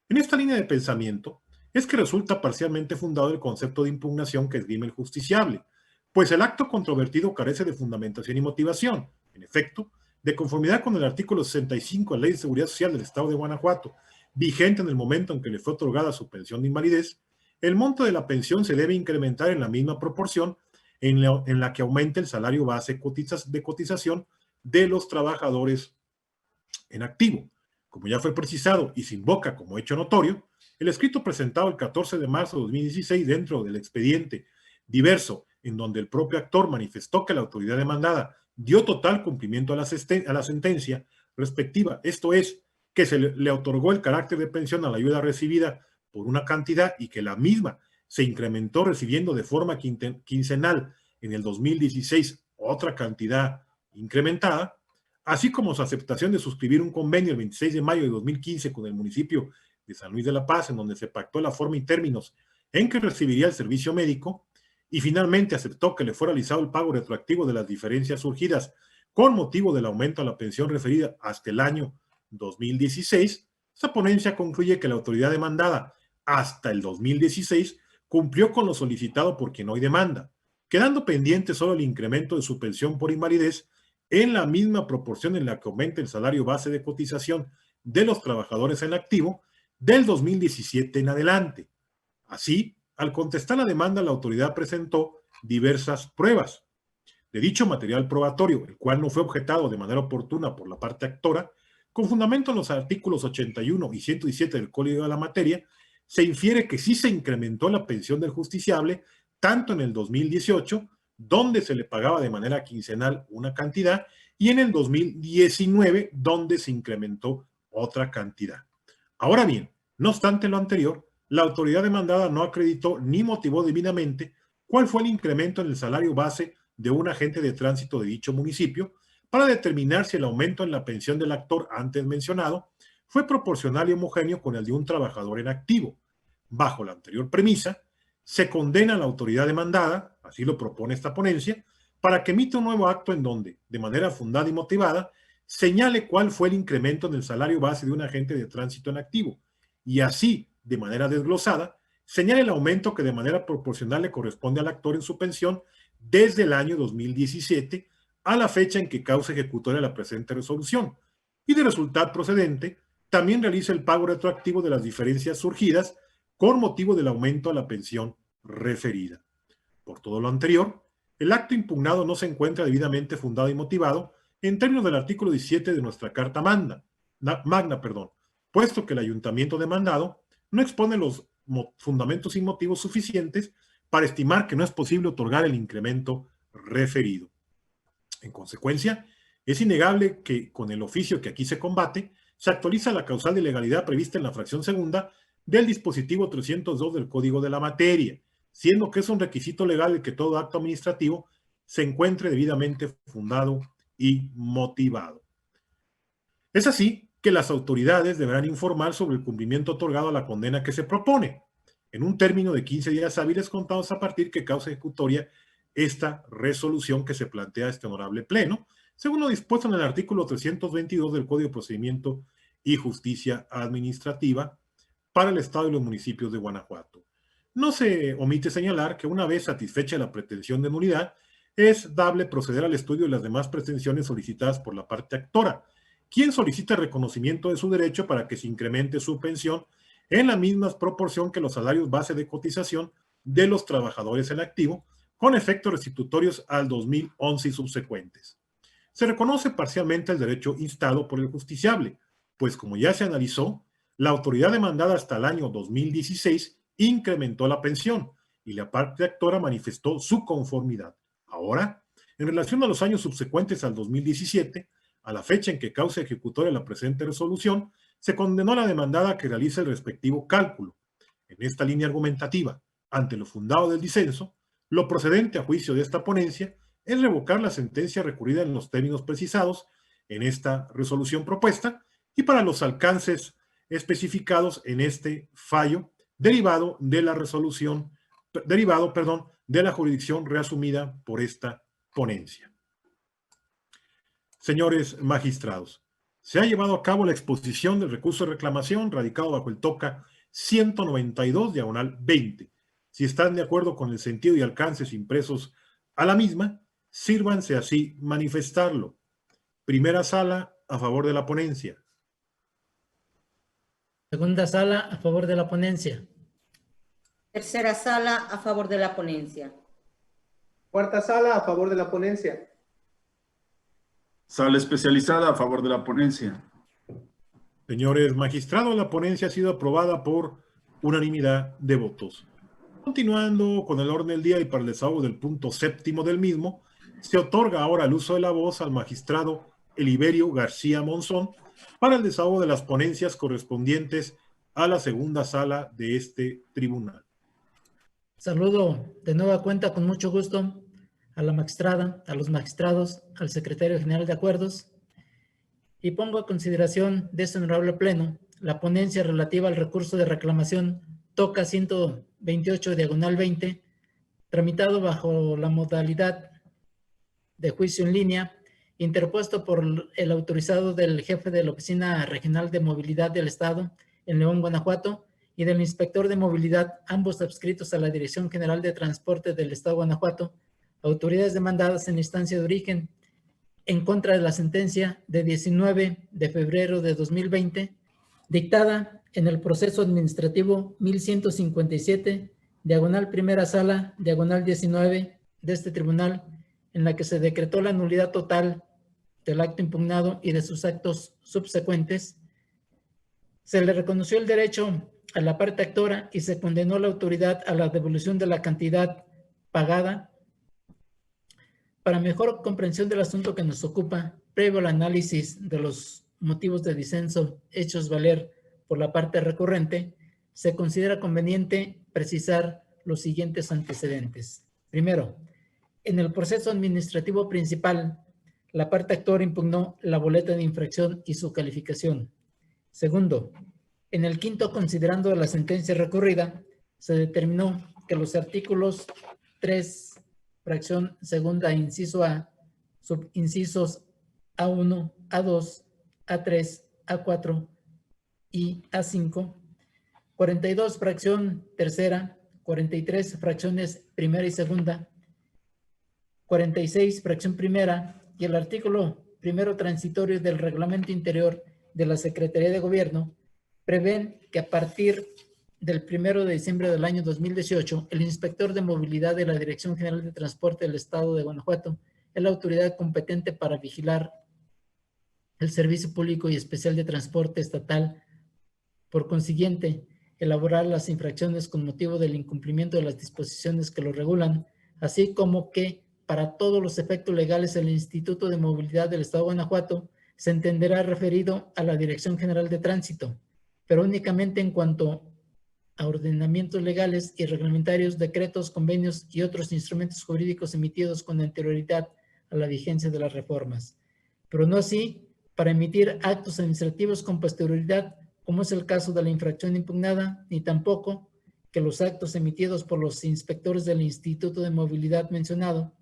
[SPEAKER 1] En esta línea de pensamiento es que resulta parcialmente fundado el concepto de impugnación que esgrime el justiciable, pues el acto controvertido carece de fundamentación y motivación. En efecto, de conformidad con el artículo 65 de la Ley de Seguridad Social del Estado de Guanajuato, vigente en el momento en que le fue otorgada su pensión de invalidez, el monto de la pensión se debe incrementar en la misma proporción en la que aumente el salario base de cotización de los trabajadores en activo. Como ya fue precisado y se invoca como hecho notorio, el escrito presentado el 14 de marzo de 2016 dentro del expediente diverso, en donde el propio actor manifestó que la autoridad demandada dio total cumplimiento a la sentencia respectiva, esto es, que se le otorgó el carácter de pensión a la ayuda recibida por una cantidad y que la misma se incrementó recibiendo de forma quincenal en el 2016 otra cantidad incrementada, así como su aceptación de suscribir un convenio el 26 de mayo de 2015 con el municipio de San Luis de la Paz, en donde se pactó la forma y términos en que recibiría el servicio médico, y finalmente aceptó que le fuera realizado el pago retroactivo de las diferencias surgidas con motivo del aumento a la pensión referida hasta el año 2016, esa ponencia concluye que la autoridad demandada hasta el 2016 cumplió con lo solicitado por quien hoy demanda, quedando pendiente solo el incremento de su pensión por invalidez en la misma proporción en la que aumenta el salario base de cotización de los trabajadores en activo del 2017 en adelante. Así, al contestar la demanda, la autoridad presentó diversas pruebas de dicho material probatorio, el cual no fue objetado de manera oportuna por la parte actora, con fundamento en los artículos 81 y 117 del Código de la Materia, se infiere que sí se incrementó la pensión del justiciable, tanto en el 2018, donde se le pagaba de manera quincenal una cantidad, y en el 2019, donde se incrementó otra cantidad. Ahora bien, no obstante lo anterior, la autoridad demandada no acreditó ni motivó debidamente cuál fue el incremento en el salario base de un agente de tránsito de dicho municipio para determinar si el aumento en la pensión del actor antes mencionado fue proporcional y homogéneo con el de un trabajador en activo. Bajo la anterior premisa, se condena a la autoridad demandada, así lo propone esta ponencia, para que emita un nuevo acto en donde, de manera fundada y motivada, señale cuál fue el incremento en el salario base de un agente de tránsito en activo, y así, de manera desglosada, señale el aumento que de manera proporcional le corresponde al actor en su pensión desde el año 2017 a la fecha en que causa ejecutoria la presente resolución, y de resultado procedente, también realiza el pago retroactivo de las diferencias surgidas con motivo del aumento a la pensión referida. Por todo lo anterior, el acto impugnado no se encuentra debidamente fundado y motivado en términos del artículo 17 de nuestra Carta Magna, puesto que el ayuntamiento demandado no expone los fundamentos y motivos suficientes para estimar que no es posible otorgar el incremento referido. En consecuencia, es innegable que con el oficio que aquí se combate, se actualiza la causal de ilegalidad prevista en la fracción segunda del dispositivo 302 del Código de la Materia, siendo que es un requisito legal el que todo acto administrativo se encuentre debidamente fundado y motivado. Es así que las autoridades deberán informar sobre el cumplimiento otorgado a la condena que se propone, en un término de 15 días hábiles contados a partir que cause ejecutoria esta resolución que se plantea este honorable pleno, según lo dispuesto en el artículo 322 del Código de Procedimiento y Justicia Administrativa para el Estado y los municipios de Guanajuato. No se omite señalar que una vez satisfecha la pretensión de nulidad, es dable proceder al estudio de las demás pretensiones solicitadas por la parte actora, quien solicita reconocimiento de su derecho para que se incremente su pensión en la misma proporción que los salarios base de cotización de los trabajadores en activo, con efectos restitutorios al 2011 y subsecuentes. Se reconoce parcialmente el derecho instado por el justiciable, pues como ya se analizó, la autoridad demandada hasta el año 2016 incrementó la pensión y la parte actora manifestó su conformidad. Ahora, en relación a los años subsecuentes al 2017, a la fecha en que causa ejecutoria la presente resolución, se condenó a la demandada a que realice el respectivo cálculo. En esta línea argumentativa, ante lo fundado del disenso, lo procedente a juicio de esta ponencia es revocar la sentencia recurrida en los términos precisados en esta resolución propuesta y para los alcances especificados en este fallo derivado de la resolución, de la jurisdicción reasumida por esta ponencia. Señores magistrados, se ha llevado a cabo la exposición del recurso de reclamación radicado bajo el TOCA 192/20. Si están de acuerdo con el sentido y alcances impresos a la misma, sírvanse así manifestarlo. Primera sala, a favor de la ponencia.
[SPEAKER 2] Segunda sala, a favor de la ponencia.
[SPEAKER 3] Tercera sala, a favor de la ponencia.
[SPEAKER 4] Cuarta sala, a favor de la ponencia.
[SPEAKER 5] Sala especializada, a favor de la ponencia.
[SPEAKER 1] Señores magistrados, la ponencia ha sido aprobada por unanimidad de votos. Continuando con el orden del día y para el desahogo del punto séptimo del mismo, se otorga ahora el uso de la voz al magistrado Eliberio García Monzón para el desahogo de las ponencias correspondientes a la segunda sala de este tribunal.
[SPEAKER 2] Saludo de nueva cuenta con mucho gusto a la magistrada, a los magistrados, al secretario general de acuerdos, y pongo a consideración de este honorable pleno la ponencia relativa al recurso de reclamación TOCA 128/20, tramitado bajo la modalidad de juicio en línea, interpuesto por el autorizado del jefe de la Oficina Regional de Movilidad del Estado en León, Guanajuato, y del inspector de movilidad, ambos adscritos a la Dirección General de Transporte del Estado de Guanajuato, autoridades demandadas en instancia de origen, en contra de la sentencia de 19 de febrero de 2020, dictada en el proceso administrativo 1157, diagonal primera sala, diagonal 19 de este tribunal, en la que se decretó la nulidad total del acto impugnado y de sus actos subsecuentes. Se le reconoció el derecho a la parte actora y se condenó a la autoridad a la devolución de la cantidad pagada. Para mejor comprensión del asunto que nos ocupa, previo al análisis de los motivos de disenso hechos valer por la parte recurrente, se considera conveniente precisar los siguientes antecedentes. Primero, en el proceso administrativo principal, la parte actora impugnó la boleta de infracción y su calificación. Segundo, en el quinto, considerando la sentencia recurrida, se determinó que los artículos 3, fracción segunda, inciso A, subincisos A1, A2, A3, A4 y A5, 42, fracción tercera, 43, fracciones primera y segunda, 46, fracción primera, y el artículo primero transitorio del Reglamento Interior de la Secretaría de Gobierno prevén que a partir del 1 de diciembre del año 2018, el inspector de movilidad de la Dirección General de Transporte del Estado de Guanajuato es la autoridad competente para vigilar el Servicio Público y Especial de Transporte Estatal. Por consiguiente, elaborar las infracciones con motivo del incumplimiento de las disposiciones que lo regulan, así como que, para todos los efectos legales, el Instituto de Movilidad del Estado de Guanajuato se entenderá referido a la Dirección General de Tránsito, pero únicamente en cuanto a ordenamientos legales y reglamentarios, decretos, convenios y otros instrumentos jurídicos emitidos con anterioridad a la vigencia de las reformas, pero no así para emitir actos administrativos con posterioridad, como es el caso de la infracción impugnada, ni tampoco que los actos emitidos por los inspectores del Instituto de Movilidad mencionado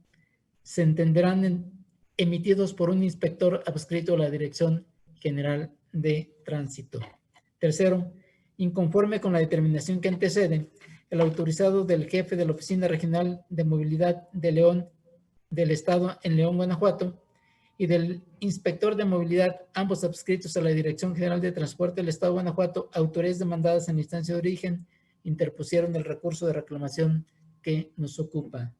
[SPEAKER 2] se entenderán emitidos por un inspector adscrito a la Dirección General de Tránsito. Tercero, inconforme con la determinación que antecede, el autorizado del jefe de la Oficina Regional de Movilidad de León, del Estado en León, Guanajuato, y del inspector de movilidad, ambos adscritos a la Dirección General de Transporte del Estado de Guanajuato, autoridades demandadas en instancia de origen, interpusieron el recurso de reclamación que nos ocupa.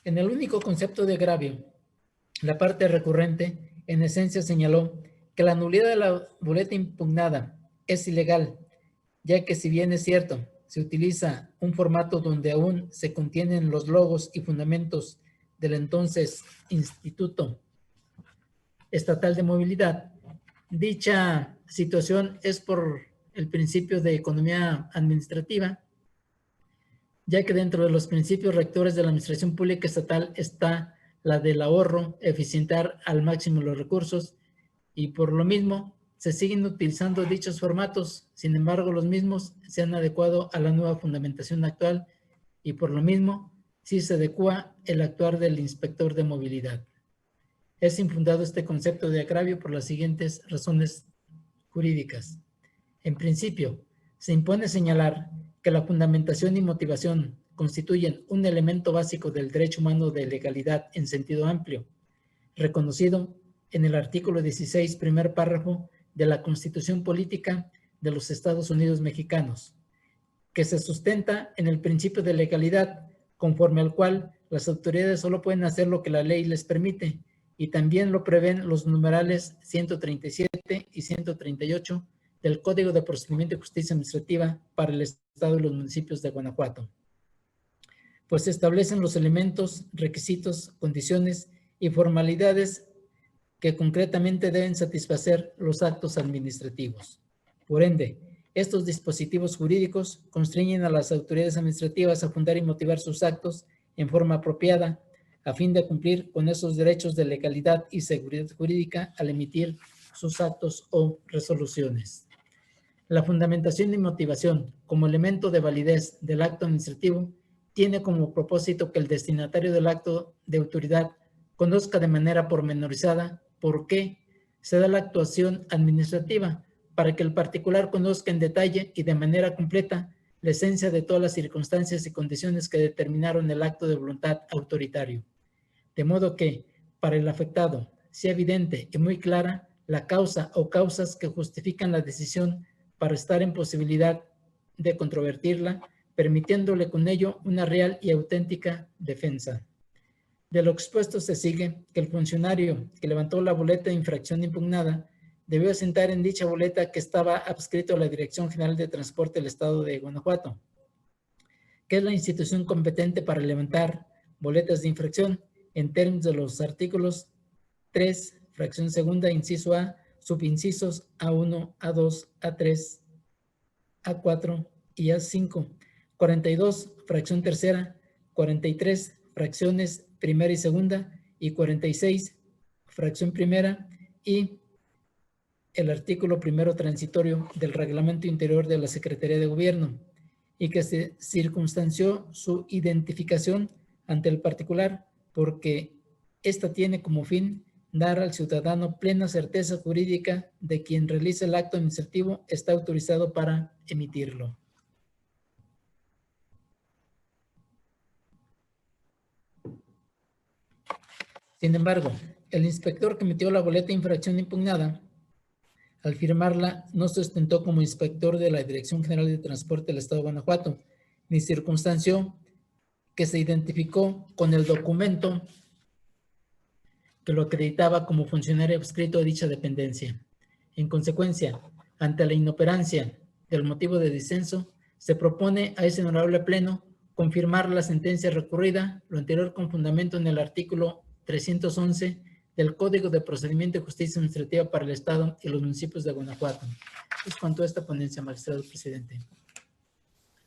[SPEAKER 2] En el único concepto de agravio, la parte recurrente en esencia señaló que la nulidad de la boleta impugnada es ilegal, ya que si bien es cierto, se utiliza un formato donde aún se contienen los logos y fundamentos del entonces Instituto Estatal de Movilidad, dicha situación es por el principio de economía administrativa, ya que dentro de los principios rectores de la administración pública estatal está la del ahorro, eficientar al máximo los recursos, y por lo mismo se siguen utilizando dichos formatos. Sin embargo, los mismos se han adecuado a la nueva fundamentación actual y por lo mismo sí se adecua el actuar del inspector de movilidad. Es infundado este concepto de agravio por las siguientes razones jurídicas. En principio, se impone señalar que la fundamentación y motivación constituyen un elemento básico del derecho humano de legalidad en sentido amplio, reconocido en el artículo 16, primer párrafo de la Constitución Política de los Estados Unidos Mexicanos, que se sustenta en el principio de legalidad, conforme al cual las autoridades solo pueden hacer lo que la ley les permite y también lo prevén los numerales 137 y 138 del Código de Procedimiento de Justicia Administrativa para el Estado y los municipios de Guanajuato, pues se establecen los elementos, requisitos, condiciones y formalidades que concretamente deben satisfacer los actos administrativos. Por ende, estos dispositivos jurídicos constriñen a las autoridades administrativas a fundar y motivar sus actos en forma apropiada a fin de cumplir con esos derechos de legalidad y seguridad jurídica al emitir sus actos o resoluciones. La fundamentación y motivación como elemento de validez del acto administrativo tiene como propósito que el destinatario del acto de autoridad conozca de manera pormenorizada por qué se da la actuación administrativa, para que el particular conozca en detalle y de manera completa la esencia de todas las circunstancias y condiciones que determinaron el acto de voluntad autoritario. De modo que, para el afectado, sea evidente y muy clara la causa o causas que justifican la decisión para estar en posibilidad de controvertirla, permitiéndole con ello una real y auténtica defensa. De lo expuesto se sigue que el funcionario que levantó la boleta de infracción impugnada debió asentar en dicha boleta que estaba adscrito a la Dirección General de Transporte del Estado de Guanajuato, que es la institución competente para levantar boletas de infracción en términos de los artículos 3, fracción segunda, inciso A, subincisos A1, A2, A3, A4 y A5, 42, fracción tercera, 43, fracciones primera y segunda, y 46, fracción primera, y el artículo primero transitorio del Reglamento Interior de la Secretaría de Gobierno, y que se circunstanció su identificación ante el particular porque ésta tiene como fin dar al ciudadano plena certeza jurídica de quien realiza el acto administrativo está autorizado para emitirlo. Sin embargo, el inspector que emitió la boleta de infracción impugnada, al firmarla, no se ostentó como inspector de la Dirección General de Transporte del Estado de Guanajuato, ni circunstanció que se identificó con el documento que lo acreditaba como funcionario adscrito a dicha dependencia. En consecuencia, ante la inoperancia del motivo de disenso, se propone a ese honorable pleno confirmar la sentencia recurrida, lo anterior con fundamento en el artículo 311 del Código de Procedimiento de Justicia Administrativa para el Estado y los municipios de Guanajuato. Es cuanto a esta ponencia, magistrado presidente.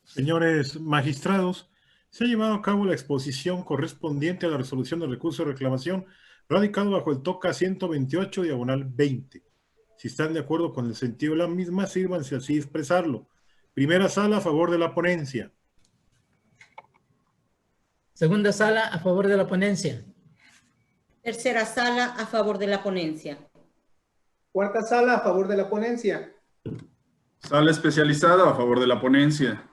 [SPEAKER 1] Señores magistrados, se ha llevado a cabo la exposición correspondiente a la resolución del recurso de reclamación radicado bajo el TOCA 128/20. Si están de acuerdo con el sentido de la misma, sírvanse así expresarlo. Primera sala, a favor de la ponencia.
[SPEAKER 2] Segunda sala, a favor de la ponencia.
[SPEAKER 3] Tercera sala, a favor de la ponencia.
[SPEAKER 4] Cuarta sala, a favor de la ponencia.
[SPEAKER 5] Sala especializada, a favor de la ponencia.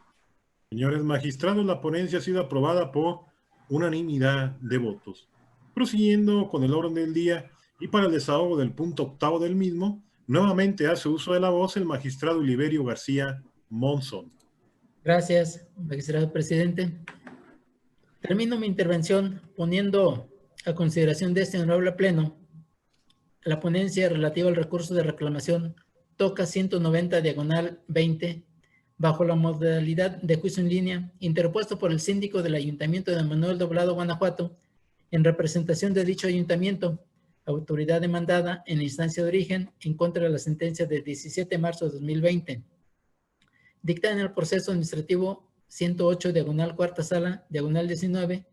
[SPEAKER 1] Señores magistrados, la ponencia ha sido aprobada por unanimidad de votos. Prosiguiendo con el orden del día y para el desahogo del punto octavo del mismo, nuevamente hace uso de la voz el magistrado Oliverio García Monzón.
[SPEAKER 2] Gracias, magistrado presidente. Termino mi intervención poniendo a consideración de este honorable pleno la ponencia relativa al recurso de reclamación TOCA 190/20 bajo la modalidad de juicio en línea interpuesto por el síndico del Ayuntamiento de Manuel Doblado, Guanajuato, en representación de dicho ayuntamiento, autoridad demandada en la instancia de origen en contra de la sentencia de 17 de marzo de 2020, dictada en el proceso administrativo 108, cuarta sala, 19,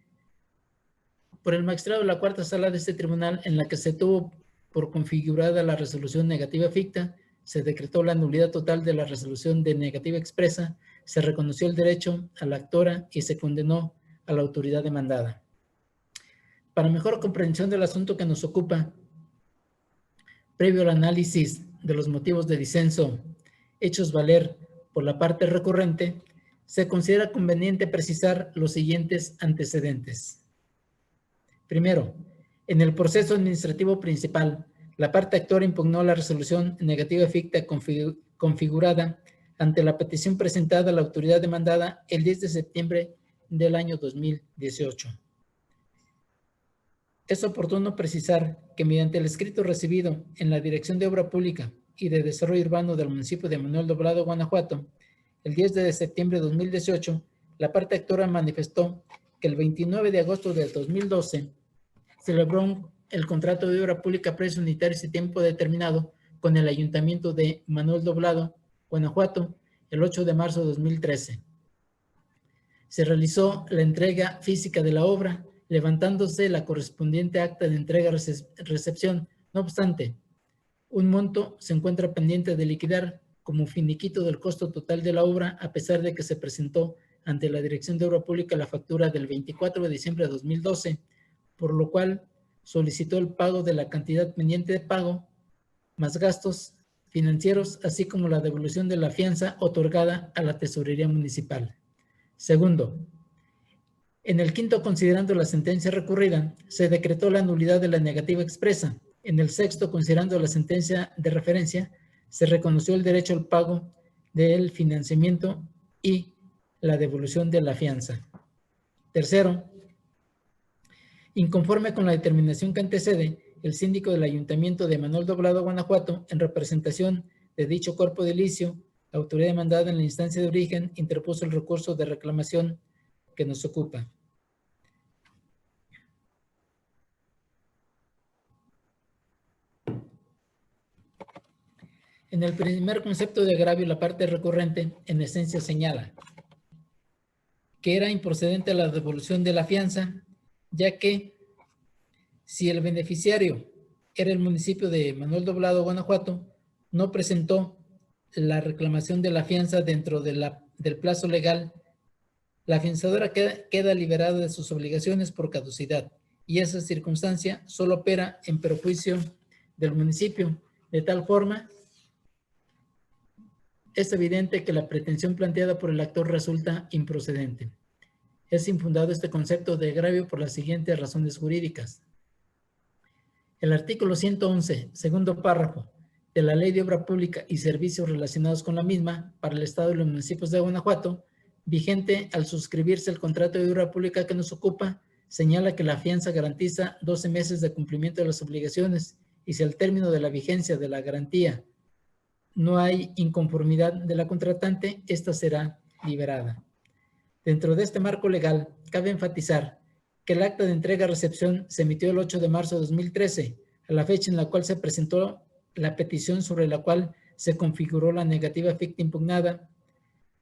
[SPEAKER 2] por el magistrado de la cuarta sala de este tribunal, en la que se tuvo por configurada la resolución negativa ficta, se decretó la nulidad total de la resolución de negativa expresa, se reconoció el derecho a la actora y se condenó a la autoridad demandada. Para mejor comprensión del asunto que nos ocupa, previo al análisis de los motivos de disenso hechos valer por la parte recurrente, se considera conveniente precisar los siguientes antecedentes. Primero, en el proceso administrativo principal, la parte actora impugnó la resolución negativa ficta configurada ante la petición presentada a la autoridad demandada el 10 de septiembre del año 2018. Es oportuno precisar que mediante el escrito recibido en la Dirección de Obra Pública y de Desarrollo Urbano del municipio de Manuel Doblado, Guanajuato, el 10 de septiembre de 2018, la parte actora manifestó que el 29 de agosto de 2012 celebró el contrato de obra pública a precios unitarios y tiempo determinado con el Ayuntamiento de Manuel Doblado, Guanajuato, el 8 de marzo de 2013. Se realizó la entrega física de la obra, levantándose la correspondiente acta de entrega-recepción. No obstante, un monto se encuentra pendiente de liquidar como finiquito del costo total de la obra, a pesar de que se presentó ante la Dirección de Obra Pública la factura del 24 de diciembre de 2012, por lo cual solicitó el pago de la cantidad pendiente de pago, más gastos financieros, así como la devolución de la fianza otorgada a la Tesorería Municipal. Segundo, en el quinto, considerando la sentencia recurrida, se decretó la nulidad de la negativa expresa. En el sexto, considerando la sentencia de referencia, se reconoció el derecho al pago del financiamiento y la devolución de la fianza. Tercero, inconforme con la determinación que antecede, el síndico del Ayuntamiento de Manuel Doblado, Guanajuato, en representación de dicho cuerpo edilicio, la autoridad demandada en la instancia de origen, interpuso el recurso de reclamación que nos ocupa. En el primer concepto de agravio, la parte recurrente en esencia señala que era improcedente la devolución de la fianza, ya que si el beneficiario era el municipio de Manuel Doblado, Guanajuato, no presentó la reclamación de la fianza dentro de del plazo legal, la fianzadora queda liberada de sus obligaciones por caducidad, y esa circunstancia solo opera en perjuicio del municipio. De tal forma, es evidente que la pretensión planteada por el actor resulta improcedente. Es infundado este concepto de agravio por las siguientes razones jurídicas. El artículo 111, segundo párrafo, de la Ley de Obra Pública y Servicios relacionados con la misma para el Estado y los municipios de Guanajuato, vigente al suscribirse el contrato de obra pública que nos ocupa, señala que la fianza garantiza 12 meses de cumplimiento de las obligaciones, y si al término de la vigencia de la garantía no hay inconformidad de la contratante, esta será liberada. Dentro de este marco legal, cabe enfatizar que el acta de entrega-recepción se emitió el 8 de marzo de 2013, a la fecha en la cual se presentó la petición sobre la cual se configuró la negativa ficta impugnada.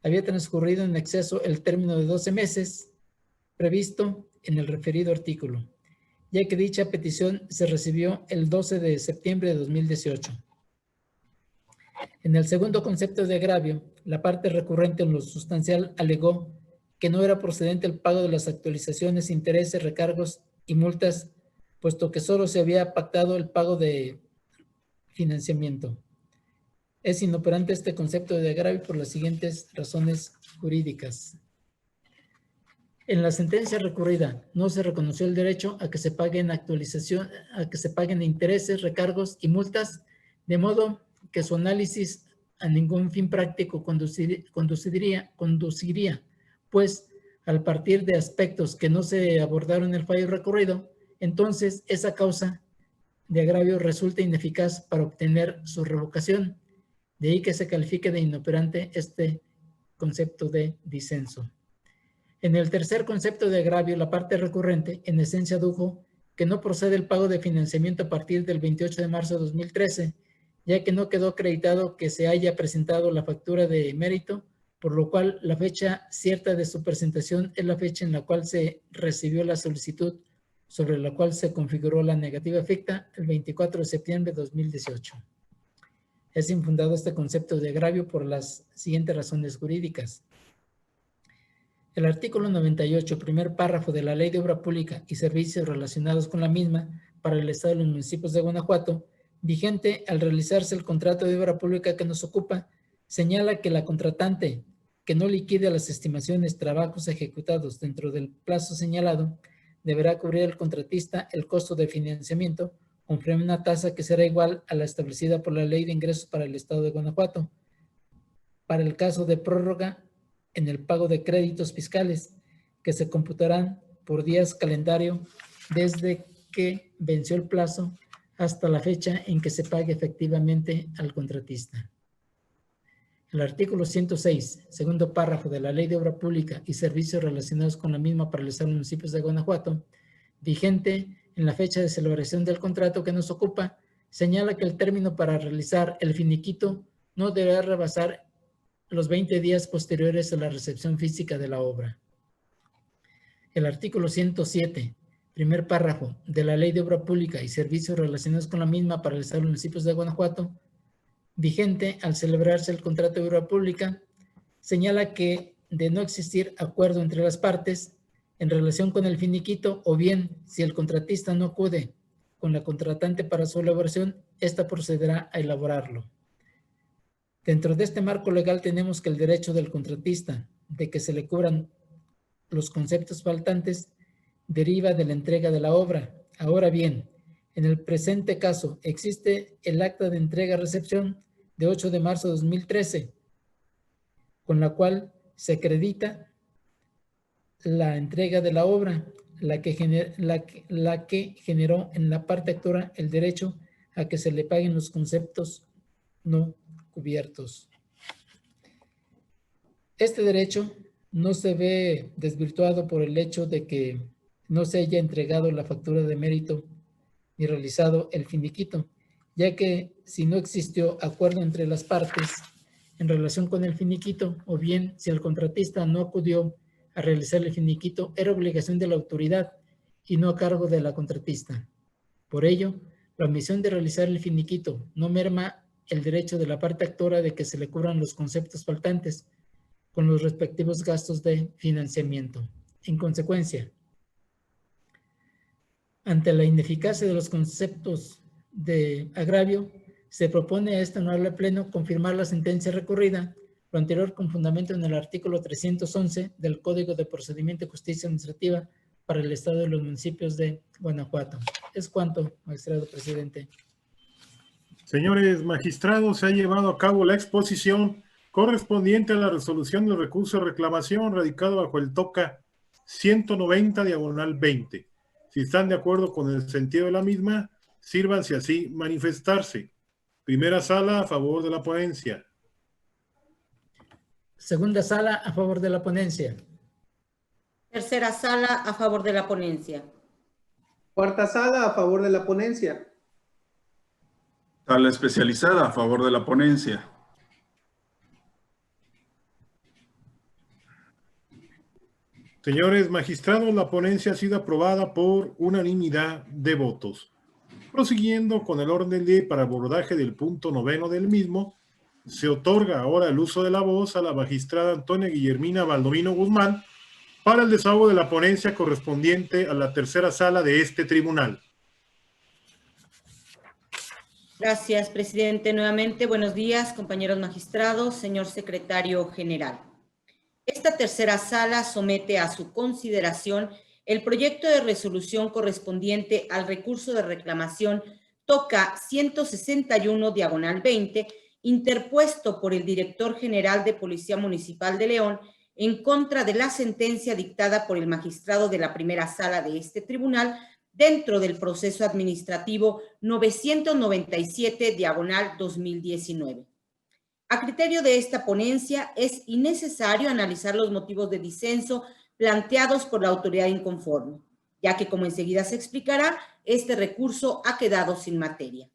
[SPEAKER 2] Había transcurrido en exceso el término de 12 meses previsto en el referido artículo, ya que dicha petición se recibió el 12 de septiembre de 2018. En el segundo concepto de agravio, la parte recurrente en lo sustancial alegó que no era procedente el pago de las actualizaciones, intereses, recargos y multas, puesto que solo se había pactado el pago de financiamiento. Es inoperante este concepto de agravio por las siguientes razones jurídicas. En la sentencia recurrida no se reconoció el derecho a que se paguen intereses, recargos y multas, de modo que su análisis a ningún fin práctico conduciría, pues al partir de aspectos que no se abordaron en el fallo recurrido, entonces esa causa de agravio resulta ineficaz para obtener su revocación. De ahí que se califique de inoperante este concepto de disenso. En el tercer concepto de agravio, la parte recurrente en esencia adujo que no procede el pago de financiamiento a partir del 28 de marzo de 2013, ya que no quedó acreditado que se haya presentado la factura de mérito, por lo cual la fecha cierta de su presentación es la fecha en la cual se recibió la solicitud sobre la cual se configuró la negativa ficta el 24 de septiembre de 2018. Es infundado este concepto de agravio por las siguientes razones jurídicas. El artículo 98, primer párrafo de la Ley de Obra Pública y Servicios relacionados con la misma para el Estado y los municipios de Guanajuato, vigente al realizarse el contrato de obra pública que nos ocupa, señala que la contratante que no liquide las estimaciones, trabajos ejecutados dentro del plazo señalado, deberá cubrir el contratista el costo de financiamiento conforme a una tasa que será igual a la establecida por la Ley de Ingresos para el Estado de Guanajuato. Para el caso de prórroga en el pago de créditos fiscales, que se computarán por días calendario desde que venció el plazo hasta la fecha en que se pague efectivamente al contratista. El artículo 106, segundo párrafo de la Ley de Obra Pública y Servicios relacionados con la misma para el Estado y municipios de Guanajuato, vigente en la fecha de celebración del contrato que nos ocupa, señala que el término para realizar el finiquito no deberá rebasar los 20 días posteriores a la recepción física de la obra. El artículo 107, primer párrafo de la Ley de Obra Pública y Servicios relacionados con la misma para el Estado y municipios de Guanajuato, vigente al celebrarse el contrato de obra pública, señala que de no existir acuerdo entre las partes en relación con el finiquito, o bien si el contratista no acude con la contratante para su elaboración, ésta procederá a elaborarlo. Dentro de este marco legal tenemos que el derecho del contratista de que se le cubran los conceptos faltantes deriva de la entrega de la obra. Ahora bien, en el presente caso existe el acta de entrega-recepción de 8 de marzo de 2013, con la cual se acredita la entrega de la obra, la que generó en la parte actora el derecho a que se le paguen los conceptos no cubiertos. Este derecho no se ve desvirtuado por el hecho de que no se haya entregado la factura de mérito ni realizado el finiquito, ya que si no existió acuerdo entre las partes en relación con el finiquito, o bien si el contratista no acudió a realizar el finiquito, era obligación de la autoridad y no a cargo de la contratista. Por ello, la omisión de realizar el finiquito no merma el derecho de la parte actora de que se le cubran los conceptos faltantes con los respectivos gastos de financiamiento. En consecuencia, ante la ineficacia de los conceptos de agravio, se propone a este honorable pleno confirmar la sentencia recurrida, lo anterior con fundamento en el artículo 311 del Código de Procedimiento y Justicia Administrativa para el Estado y los municipios de Guanajuato. Es cuanto, magistrado presidente.
[SPEAKER 1] Señores magistrados, se ha llevado a cabo la exposición correspondiente a la resolución del recurso de reclamación radicado bajo el TOCA 190/20. Si están de acuerdo con el sentido de la misma, sírvanse así manifestarse. Primera sala, a favor de la ponencia.
[SPEAKER 2] Segunda sala, a favor de la ponencia.
[SPEAKER 3] Tercera sala, a favor de la ponencia.
[SPEAKER 4] Cuarta sala, a favor de la ponencia.
[SPEAKER 5] Sala especializada, a favor de la ponencia.
[SPEAKER 1] Señores magistrados, la ponencia ha sido aprobada por unanimidad de votos. Prosiguiendo con el orden del día para abordaje del punto 9 del mismo, se otorga ahora el uso de la voz a la magistrada Antonia Guillermina Baldomino Guzmán para el desahogo de la ponencia correspondiente a la tercera sala de este tribunal.
[SPEAKER 3] Gracias, presidente. Nuevamente, buenos días, compañeros magistrados, señor secretario general. Esta tercera sala somete a su consideración el proyecto de resolución correspondiente al recurso de reclamación TOCA 161/20, interpuesto por el director general de Policía Municipal de León en contra de la sentencia dictada por el magistrado de la primera sala de este tribunal dentro del proceso administrativo 997/2019. A criterio de esta ponencia, es innecesario analizar los motivos de disenso planteados por la autoridad inconforme, ya que, como enseguida se explicará, este recurso ha quedado sin materia.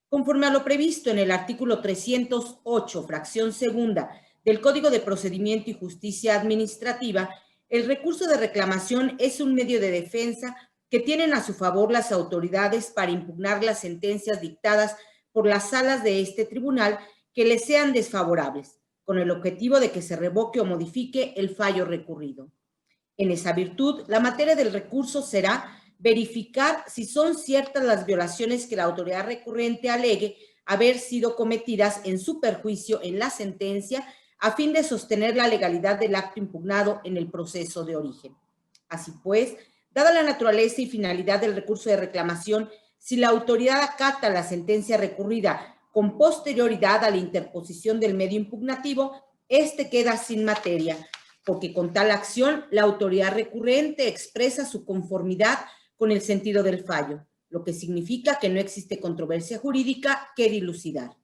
[SPEAKER 3] Conforme a lo previsto en el artículo 308, fracción segunda, del Código de Procedimiento y Justicia Administrativa, el recurso de reclamación es un medio de defensa que tienen a su favor las autoridades para impugnar las sentencias dictadas por las salas de este tribunal que les sean desfavorables, con el objetivo de que se revoque o modifique el fallo recurrido. En esa virtud, la materia del recurso será verificar si son ciertas las violaciones que la autoridad recurrente alegue haber sido cometidas en su perjuicio en la sentencia a fin de sostener la legalidad del acto impugnado en el proceso de origen. Así pues, dada la naturaleza y finalidad del recurso de reclamación, si la autoridad acata la sentencia recurrida con posterioridad a la interposición del medio impugnativo, este queda sin materia, porque con tal acción la autoridad recurrente expresa su conformidad con el sentido del fallo, lo que significa que no existe controversia jurídica que dilucidar.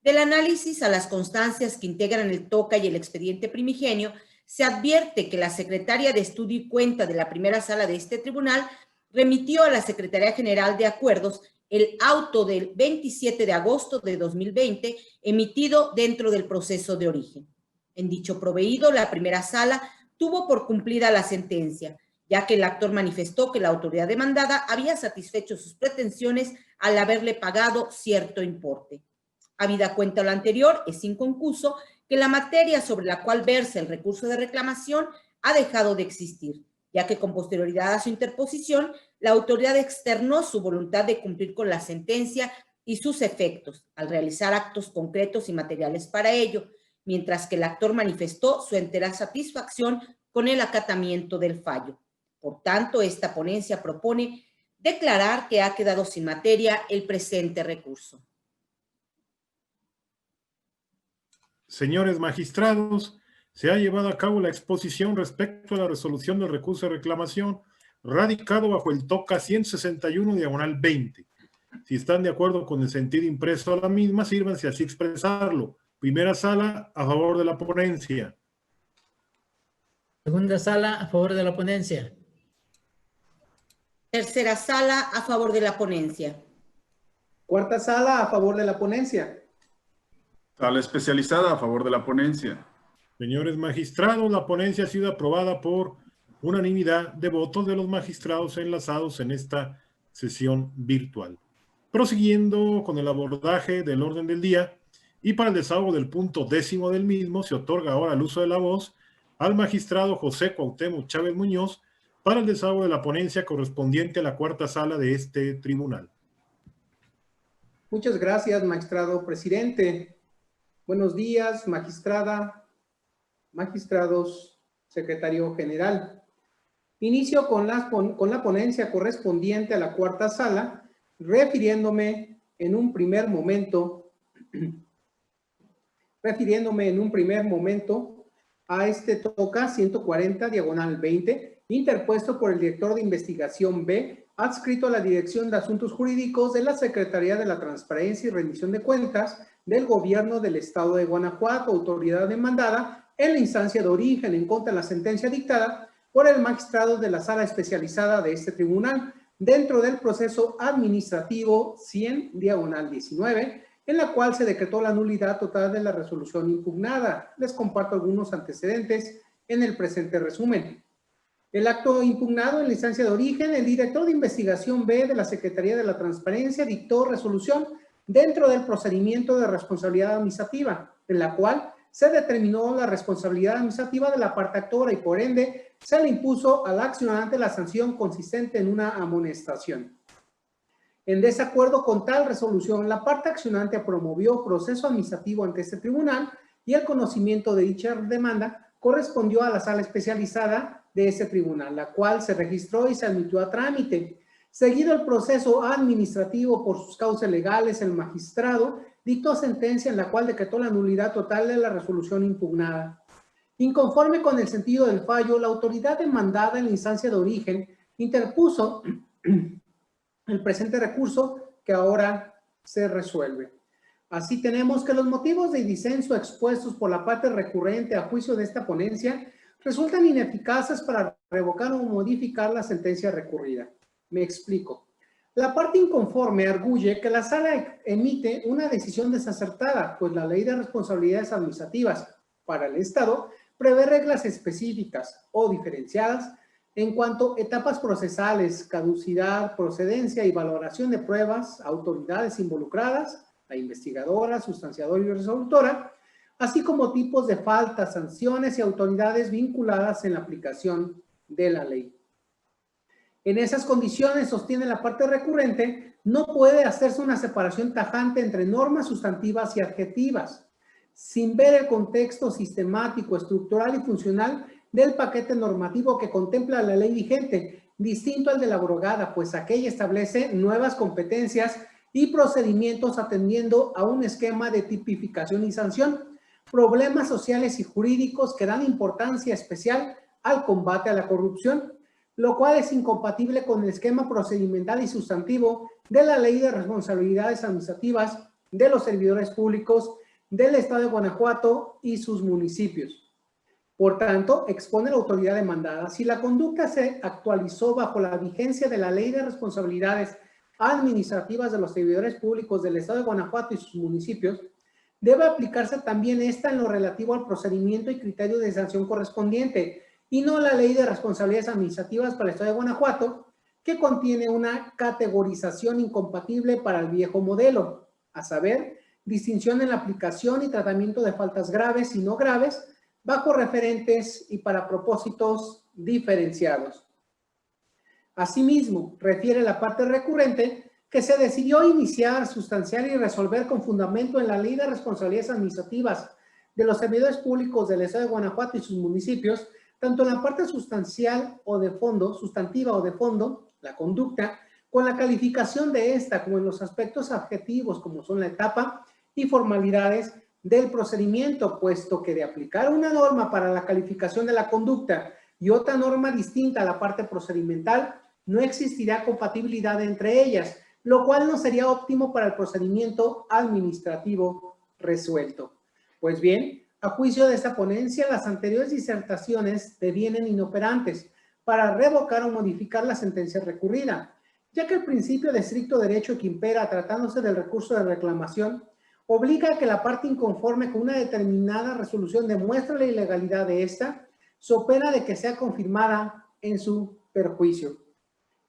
[SPEAKER 3] Del análisis a las constancias que integran el TOCA y el expediente primigenio, se advierte que la Secretaria de Estudio y Cuenta de la primera sala de este tribunal remitió a la Secretaría General de Acuerdos el auto del 27 de agosto de 2020 emitido dentro del proceso de origen. En dicho proveído, la primera sala tuvo por cumplida la sentencia, ya que el actor manifestó que la autoridad demandada había satisfecho sus pretensiones al haberle pagado cierto importe. Habida cuenta lo anterior, es inconcluso que la materia sobre la cual versa el recurso de reclamación ha dejado de existir, ya que con posterioridad a su interposición, la autoridad externó su voluntad de cumplir con la sentencia y sus efectos, al realizar actos concretos y materiales para ello, mientras que el actor manifestó su entera satisfacción con el acatamiento del fallo. Por tanto, esta ponencia propone declarar que ha quedado sin materia el presente recurso.
[SPEAKER 1] Señores magistrados, se ha llevado a cabo la exposición respecto a la resolución del recurso de reclamación radicado bajo el TOCA 161/20. Si están de acuerdo con el sentido impreso a la misma, sírvanse así expresarlo. Primera sala, a favor de la ponencia.
[SPEAKER 2] Segunda sala, a favor de la ponencia.
[SPEAKER 3] Tercera sala, a favor de la ponencia.
[SPEAKER 4] Cuarta sala, a favor de la ponencia.
[SPEAKER 5] Sala especializada a favor de la ponencia.
[SPEAKER 1] Señores magistrados, la ponencia ha sido aprobada por unanimidad de votos de los magistrados enlazados en esta sesión virtual. Prosiguiendo con el abordaje del orden del día y para el desahogo del punto 10º del mismo, se otorga ahora el uso de la voz al magistrado José Cuauhtémoc Chávez Muñoz para el desahogo de la ponencia correspondiente a la cuarta sala de este tribunal.
[SPEAKER 4] Muchas gracias, magistrado presidente. Buenos días, magistrada, magistrados, secretario general. Inicio con la ponencia correspondiente a la cuarta sala, refiriéndome en un primer momento a este TOCA 140/20, interpuesto por el director de investigación B, adscrito a la Dirección de Asuntos Jurídicos de la Secretaría de la Transparencia y Rendición de Cuentas del Gobierno del Estado de Guanajuato, autoridad demandada en la instancia de origen en contra de la sentencia dictada por el magistrado de la Sala Especializada de este tribunal, dentro del proceso administrativo 100/19, en la cual se decretó la nulidad total de la resolución impugnada. Les comparto algunos antecedentes en el presente resumen. El acto impugnado en la instancia de origen, el director de investigación B de la Secretaría de la Transparencia dictó resolución dentro del procedimiento de responsabilidad administrativa, en la cual se determinó la responsabilidad administrativa de la parte actora y por ende se le impuso al accionante la sanción consistente en una amonestación. En desacuerdo con tal resolución, la parte accionante promovió proceso administrativo ante este tribunal y el conocimiento de dicha demanda correspondió a la sala especializada de este tribunal, la cual se registró y se admitió a trámite. Seguido el proceso administrativo por sus causas legales, el magistrado dictó sentencia en la cual decretó la nulidad total de la resolución impugnada. Inconforme con el sentido del fallo, la autoridad demandada en la instancia de origen interpuso el presente recurso que ahora se resuelve. Así tenemos que los motivos de disenso expuestos por la parte recurrente a juicio de esta ponencia resultan ineficaces para revocar o modificar la sentencia recurrida. Me explico. La parte inconforme arguye que la sala emite una decisión desacertada, pues la Ley de Responsabilidades Administrativas para el Estado prevé reglas específicas o diferenciadas en cuanto a etapas procesales, caducidad, procedencia y valoración de pruebas, autoridades involucradas, la investigadora, sustanciadora y resolutora, así como tipos de faltas, sanciones y autoridades vinculadas en la aplicación de la ley. En esas condiciones, sostiene la parte recurrente, no puede hacerse una separación tajante entre normas sustantivas y adjetivas, sin ver el contexto sistemático, estructural y funcional del paquete normativo que contempla la ley vigente, distinto al de la abrogada, pues aquella establece nuevas competencias y procedimientos atendiendo a un esquema de tipificación y sanción, problemas sociales y jurídicos que dan importancia especial al combate a la corrupción, lo cual es incompatible con el esquema procedimental y sustantivo de la Ley de Responsabilidades Administrativas de los Servidores Públicos del Estado de Guanajuato y sus municipios. Por tanto, expone la autoridad demandada, si la conducta se actualizó bajo la vigencia de la Ley de Responsabilidades Administrativas de los Servidores Públicos del Estado de Guanajuato y sus municipios, debe aplicarse también esta en lo relativo al procedimiento y criterio de sanción correspondiente, y no la Ley de Responsabilidades Administrativas para el Estado de Guanajuato, que contiene una categorización incompatible para el viejo modelo, a saber, distinción en la aplicación y tratamiento de faltas graves y no graves, bajo referentes y para propósitos diferenciados. Asimismo, refiere la parte recurrente que se decidió iniciar, sustanciar y resolver con fundamento en la Ley de Responsabilidades Administrativas de los Servidores Públicos del Estado de Guanajuato y sus municipios, tanto en la parte sustancial o de fondo, sustantiva o de fondo, la conducta, con la calificación de esta, como en los aspectos adjetivos, como son la etapa y formalidades del procedimiento, puesto que de aplicar una norma para la calificación de la conducta y otra norma distinta a la parte procedimental, no existirá compatibilidad entre ellas, lo cual no sería óptimo para el procedimiento administrativo resuelto. Pues bien, a juicio de esta ponencia, las anteriores disertaciones devienen inoperantes para revocar o modificar la sentencia recurrida, ya que el principio de estricto derecho que impera tratándose del recurso de reclamación obliga a que la parte inconforme con una determinada resolución demuestre la ilegalidad de esta, so pena de que sea confirmada en su perjuicio.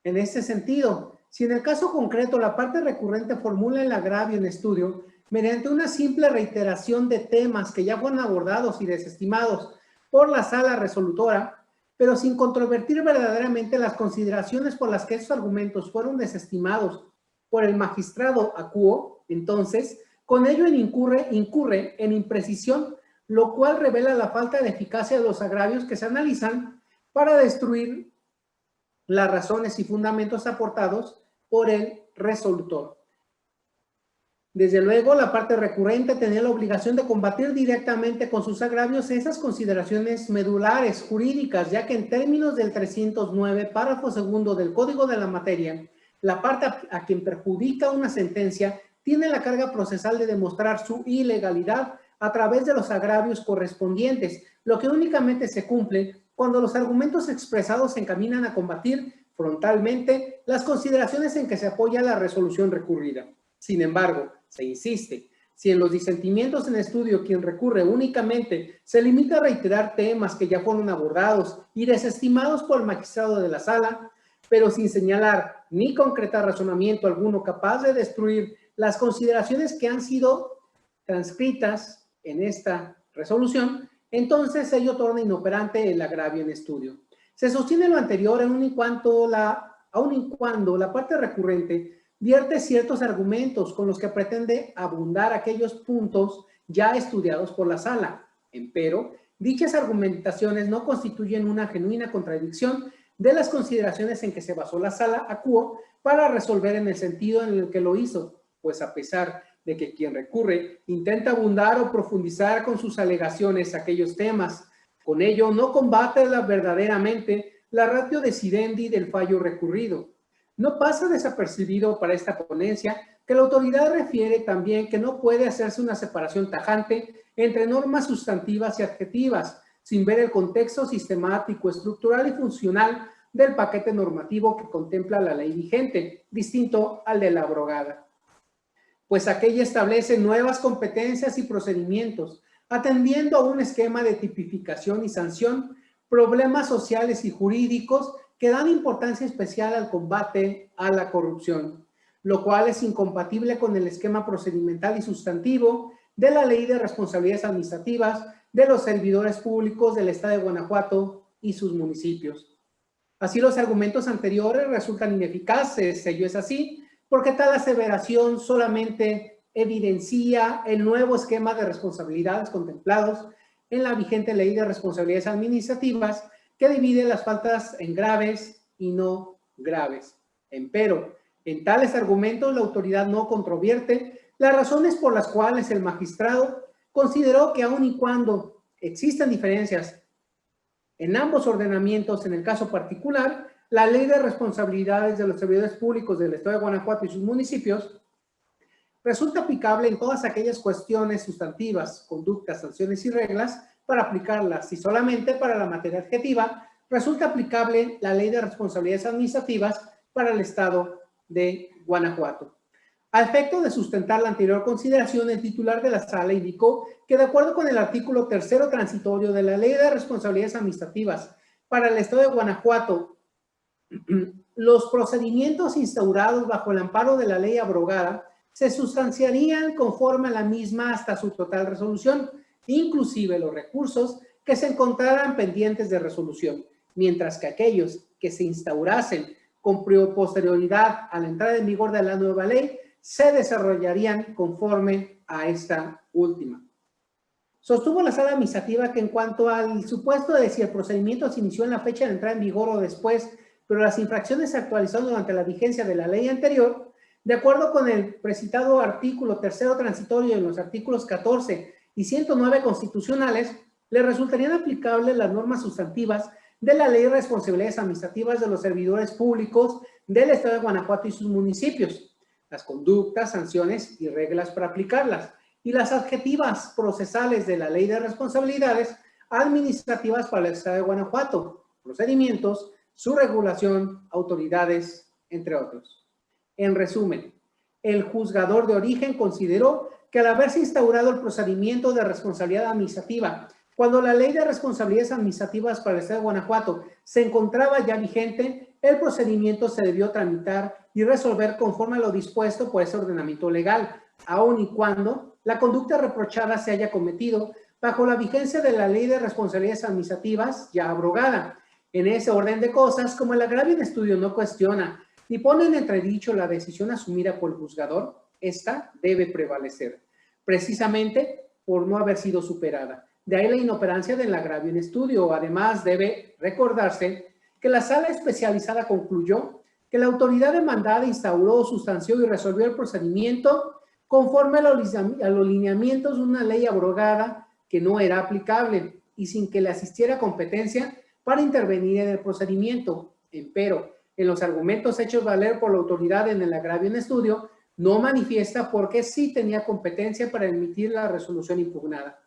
[SPEAKER 4] En este sentido, si en el caso concreto la parte recurrente formula el agravio en estudio mediante una simple reiteración de temas que ya fueron abordados y desestimados por la sala resolutora, pero sin controvertir verdaderamente las consideraciones por las que estos argumentos fueron desestimados por el magistrado acuo, entonces, con ello incurre en imprecisión, lo cual revela la falta de eficacia de los agravios que se analizan para destruir las razones y fundamentos aportados por el resolutor. Desde luego, la parte recurrente tenía la obligación de combatir directamente con sus agravios esas consideraciones medulares jurídicas, ya que en términos del 309, párrafo segundo del Código de la Materia, la parte a quien perjudica una sentencia tiene la carga procesal de demostrar su ilegalidad a través de los agravios correspondientes, lo que únicamente se cumple cuando los argumentos expresados se encaminan a combatir frontalmente las consideraciones en que se apoya la resolución recurrida. Sin embargo, se insiste, si en los disentimientos en estudio quien recurre únicamente se limita a reiterar temas que ya fueron abordados y desestimados por el magistrado de la sala, pero sin señalar ni concretar razonamiento alguno capaz de destruir las consideraciones que han sido transcritas en esta resolución, entonces ello torna inoperante el agravio en estudio. Se sostiene lo anterior aun y cuando la parte recurrente vierte ciertos argumentos con los que pretende abundar aquellos puntos ya estudiados por la sala. Empero, dichas argumentaciones no constituyen una genuina contradicción de las consideraciones en que se basó la sala acuo para resolver en el sentido en el que lo hizo, pues a pesar de que quien recurre intenta abundar o profundizar con sus alegaciones aquellos temas, con ello no combate verdaderamente la ratio decidendi del fallo recurrido. No pasa desapercibido para esta ponencia que la autoridad refiere también que no puede hacerse una separación tajante entre normas sustantivas y adjetivas, sin ver el contexto sistemático, estructural y funcional del paquete normativo que contempla la ley vigente, distinto al de la abrogada. Pues aquella establece nuevas competencias y procedimientos, atendiendo a un esquema de tipificación y sanción, problemas sociales y jurídicos que dan importancia especial al combate a la corrupción, lo cual es incompatible con el esquema procedimental y sustantivo de la Ley de Responsabilidades Administrativas de los Servidores Públicos del Estado de Guanajuato y sus municipios. Así, los argumentos anteriores resultan ineficaces, ello es así, porque tal aseveración solamente evidencia el nuevo esquema de responsabilidades contemplados en la vigente Ley de Responsabilidades Administrativas, que divide las faltas en graves y no graves. Empero, en tales argumentos la autoridad no controvierte las razones por las cuales el magistrado consideró que aun y cuando existan diferencias en ambos ordenamientos en el caso particular, la Ley de Responsabilidades de los Servidores Públicos del Estado de Guanajuato y sus municipios resulta aplicable en todas aquellas cuestiones sustantivas, conductas, sanciones y reglas para aplicarlas, y solamente para la materia adjetiva resulta aplicable la Ley de Responsabilidades Administrativas para el Estado de Guanajuato. A efecto de sustentar la anterior consideración, el titular de la sala indicó que de acuerdo con el artículo 3º transitorio de la Ley de Responsabilidades Administrativas para el Estado de Guanajuato, los procedimientos instaurados bajo el amparo de la ley abrogada se sustanciarían conforme a la misma hasta su total resolución, inclusive los recursos que se encontraran pendientes de resolución, mientras que aquellos que se instaurasen con posterioridad a la entrada en vigor de la nueva ley se desarrollarían conforme a esta última. Sostuvo la sala administrativa que en cuanto al supuesto de si el procedimiento se inició en la fecha de entrada en vigor o después, pero las infracciones se actualizaron durante la vigencia de la ley anterior, de acuerdo con el precitado artículo 3º transitorio en los artículos 14 y 109 constitucionales, le resultarían aplicables las normas sustantivas de la Ley de Responsabilidades Administrativas de los Servidores Públicos del Estado de Guanajuato y sus municipios, las conductas, sanciones y reglas para aplicarlas, y las adjetivas procesales de la Ley de Responsabilidades Administrativas para el Estado de Guanajuato, procedimientos, su regulación, autoridades, entre otros. En resumen, el juzgador de origen consideró que al haberse instaurado el procedimiento de responsabilidad administrativa, cuando la Ley de Responsabilidades Administrativas para el Estado de Guanajuato se encontraba ya vigente, el procedimiento se debió tramitar y resolver conforme a lo dispuesto por ese ordenamiento legal, aun y cuando la conducta reprochada se haya cometido bajo la vigencia de la Ley de Responsabilidades Administrativas ya abrogada. En ese orden de cosas, como el agravio en estudio no cuestiona ni pone en entredicho la decisión asumida por el juzgador, esta debe prevalecer, precisamente por no haber sido superada. De ahí la inoperancia del agravio en estudio. Además, debe recordarse que la sala especializada concluyó que la autoridad demandada instauró, sustanció y resolvió el procedimiento conforme a los lineamientos de una ley abrogada que no era aplicable y sin que le asistiera competencia para intervenir en el procedimiento. Empero, en los argumentos hechos valer por la autoridad en el agravio en estudio, no manifiesta por qué sí tenía competencia para emitir la resolución impugnada.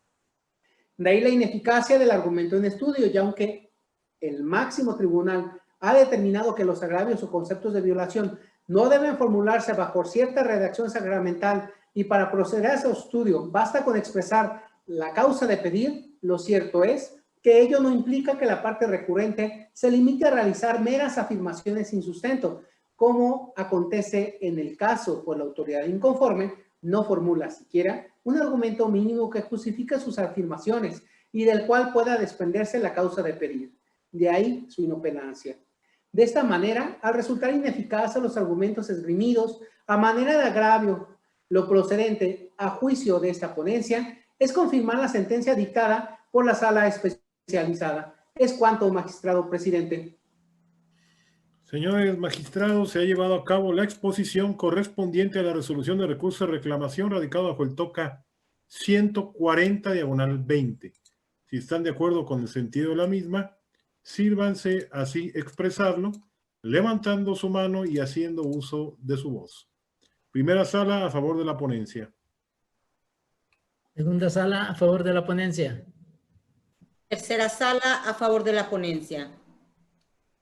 [SPEAKER 4] De ahí la ineficacia del argumento en estudio, y aunque el máximo tribunal ha determinado que los agravios o conceptos de violación no deben formularse bajo cierta redacción sacramental y para proceder a ese estudio basta con expresar la causa de pedir, lo cierto es que ello no implica que la parte recurrente se limite a realizar meras afirmaciones sin sustento, como acontece en el caso por la autoridad inconforme, no formula siquiera un argumento mínimo que justifique sus afirmaciones y del cual pueda desprenderse la causa de pedir. De ahí su inoperancia. De esta manera, al resultar ineficaces los argumentos esgrimidos a manera de agravio, lo procedente a juicio de esta ponencia es confirmar la sentencia dictada por la sala especializada. Es cuanto, magistrado presidente.
[SPEAKER 1] Señores magistrados, se ha llevado a cabo la exposición correspondiente a la resolución de recurso de reclamación radicado bajo el TOCA 140/20. Si están de acuerdo con el sentido de la misma, sírvanse así expresarlo, levantando su mano y haciendo uso de su voz. Primera sala, a favor de la ponencia.
[SPEAKER 2] Segunda sala, a favor de la ponencia.
[SPEAKER 3] Tercera sala, a favor de la ponencia.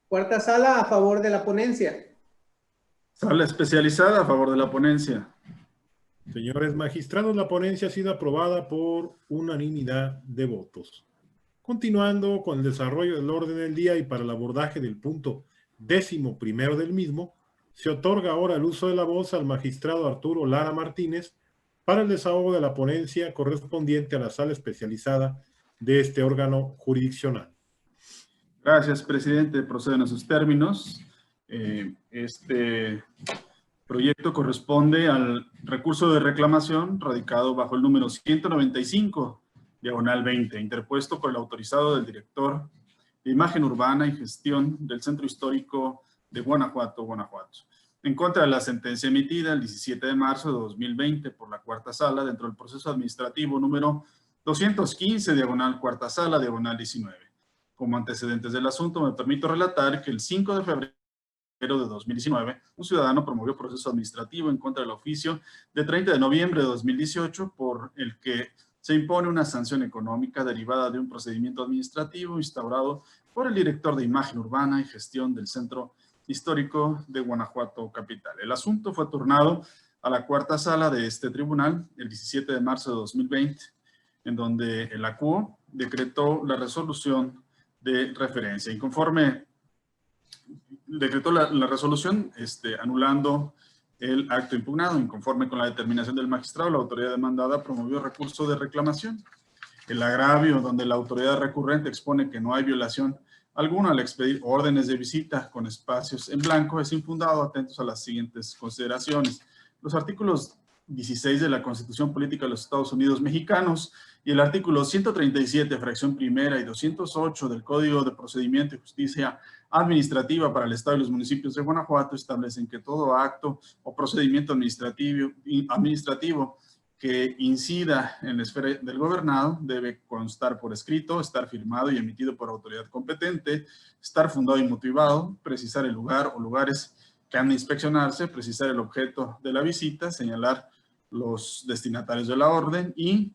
[SPEAKER 4] Cuarta sala, a favor de la ponencia.
[SPEAKER 5] Sala especializada, a favor de la ponencia.
[SPEAKER 1] Señores magistrados, la ponencia ha sido aprobada por unanimidad de votos. Continuando con el desarrollo del orden del día y para el abordaje del punto 11º del mismo, se otorga ahora el uso de la voz al magistrado Arturo Lara Martínez para el desahogo de la ponencia correspondiente a la sala especializada de este órgano jurisdiccional.
[SPEAKER 5] Gracias, presidente. Proceden a sus términos. Este proyecto corresponde al recurso de reclamación radicado bajo el número 195/20, interpuesto por el autorizado del director de Imagen Urbana y Gestión del Centro Histórico de Guanajuato, en contra de la sentencia emitida el 17 de marzo de 2020 por la cuarta sala dentro del proceso administrativo número 215/cuarta sala/19. Como antecedentes del asunto, me permito relatar que el 5 de febrero de 2019, un ciudadano promovió proceso administrativo en contra del oficio de 30 de noviembre de 2018 por el que se impone una sanción económica derivada de un procedimiento administrativo instaurado por el director de imagen urbana y gestión del Centro Histórico de Guanajuato Capital. El asunto fue turnado a la cuarta sala de este tribunal el 17 de marzo de 2020, en donde el ACUO decretó la resolución de referencia. Y conforme decretó la resolución anulando el acto impugnado, inconforme con la determinación del magistrado, la autoridad demandada promovió recurso de reclamación. El agravio donde la autoridad recurrente expone que no hay violación alguna al expedir órdenes de visita con espacios en blanco es infundado, atentos a las siguientes consideraciones. Los artículos 16 de la Constitución Política de los Estados Unidos Mexicanos y el artículo 137, fracción primera, y 208 del Código de Procedimiento y Justicia Administrativa para el Estado y los municipios de Guanajuato establecen que todo acto o procedimiento administrativo que incida en la esfera del gobernado debe constar por escrito, estar firmado y emitido por autoridad competente, estar fundado y motivado, precisar el lugar o lugares que han de inspeccionarse, precisar el objeto de la visita, señalar los destinatarios de la orden y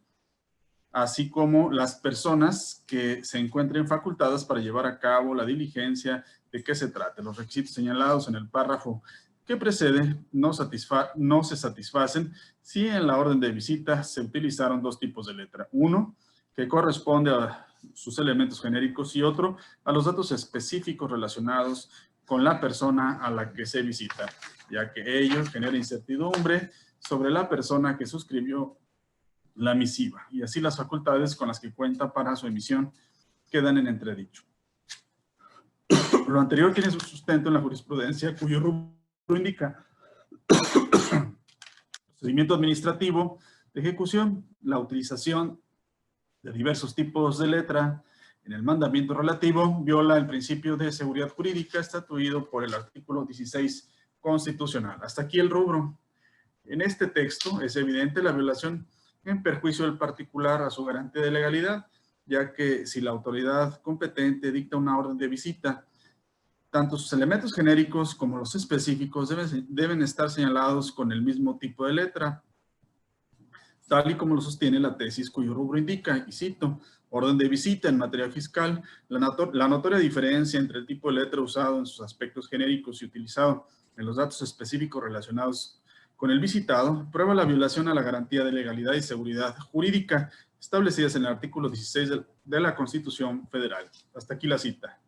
[SPEAKER 5] así como las personas que se encuentren facultadas para llevar a cabo la diligencia de qué se trate. Los requisitos señalados en el párrafo que precede no se satisfacen si en la orden de visita se utilizaron dos tipos de letra. Uno, que corresponde a sus elementos genéricos, y otro, a los datos específicos relacionados con la persona a la que se visita, ya que ello genera incertidumbre sobre la persona que suscribió la misiva, y así las facultades con las que cuenta para su emisión quedan en entredicho. Lo anterior tiene su sustento en la jurisprudencia, cuyo rubro indica procedimiento administrativo de ejecución, la utilización de diversos tipos de letra en el mandamiento relativo viola el principio de seguridad jurídica estatuido por el artículo 16 constitucional. Hasta aquí el rubro. En este texto es evidente la violación en perjuicio del particular a su garantía de legalidad, ya que si la autoridad competente dicta una orden de visita, tanto sus elementos genéricos como los específicos deben estar señalados con el mismo tipo de letra, tal y como lo sostiene la tesis cuyo rubro indica, y cito, orden de visita en materia fiscal, la notoria diferencia entre el tipo de letra usado en sus aspectos genéricos y utilizado en los datos específicos relacionados con el visitado, prueba la violación a la garantía de legalidad y seguridad jurídica establecidas en el artículo 16 de la Constitución Federal. Hasta aquí la cita.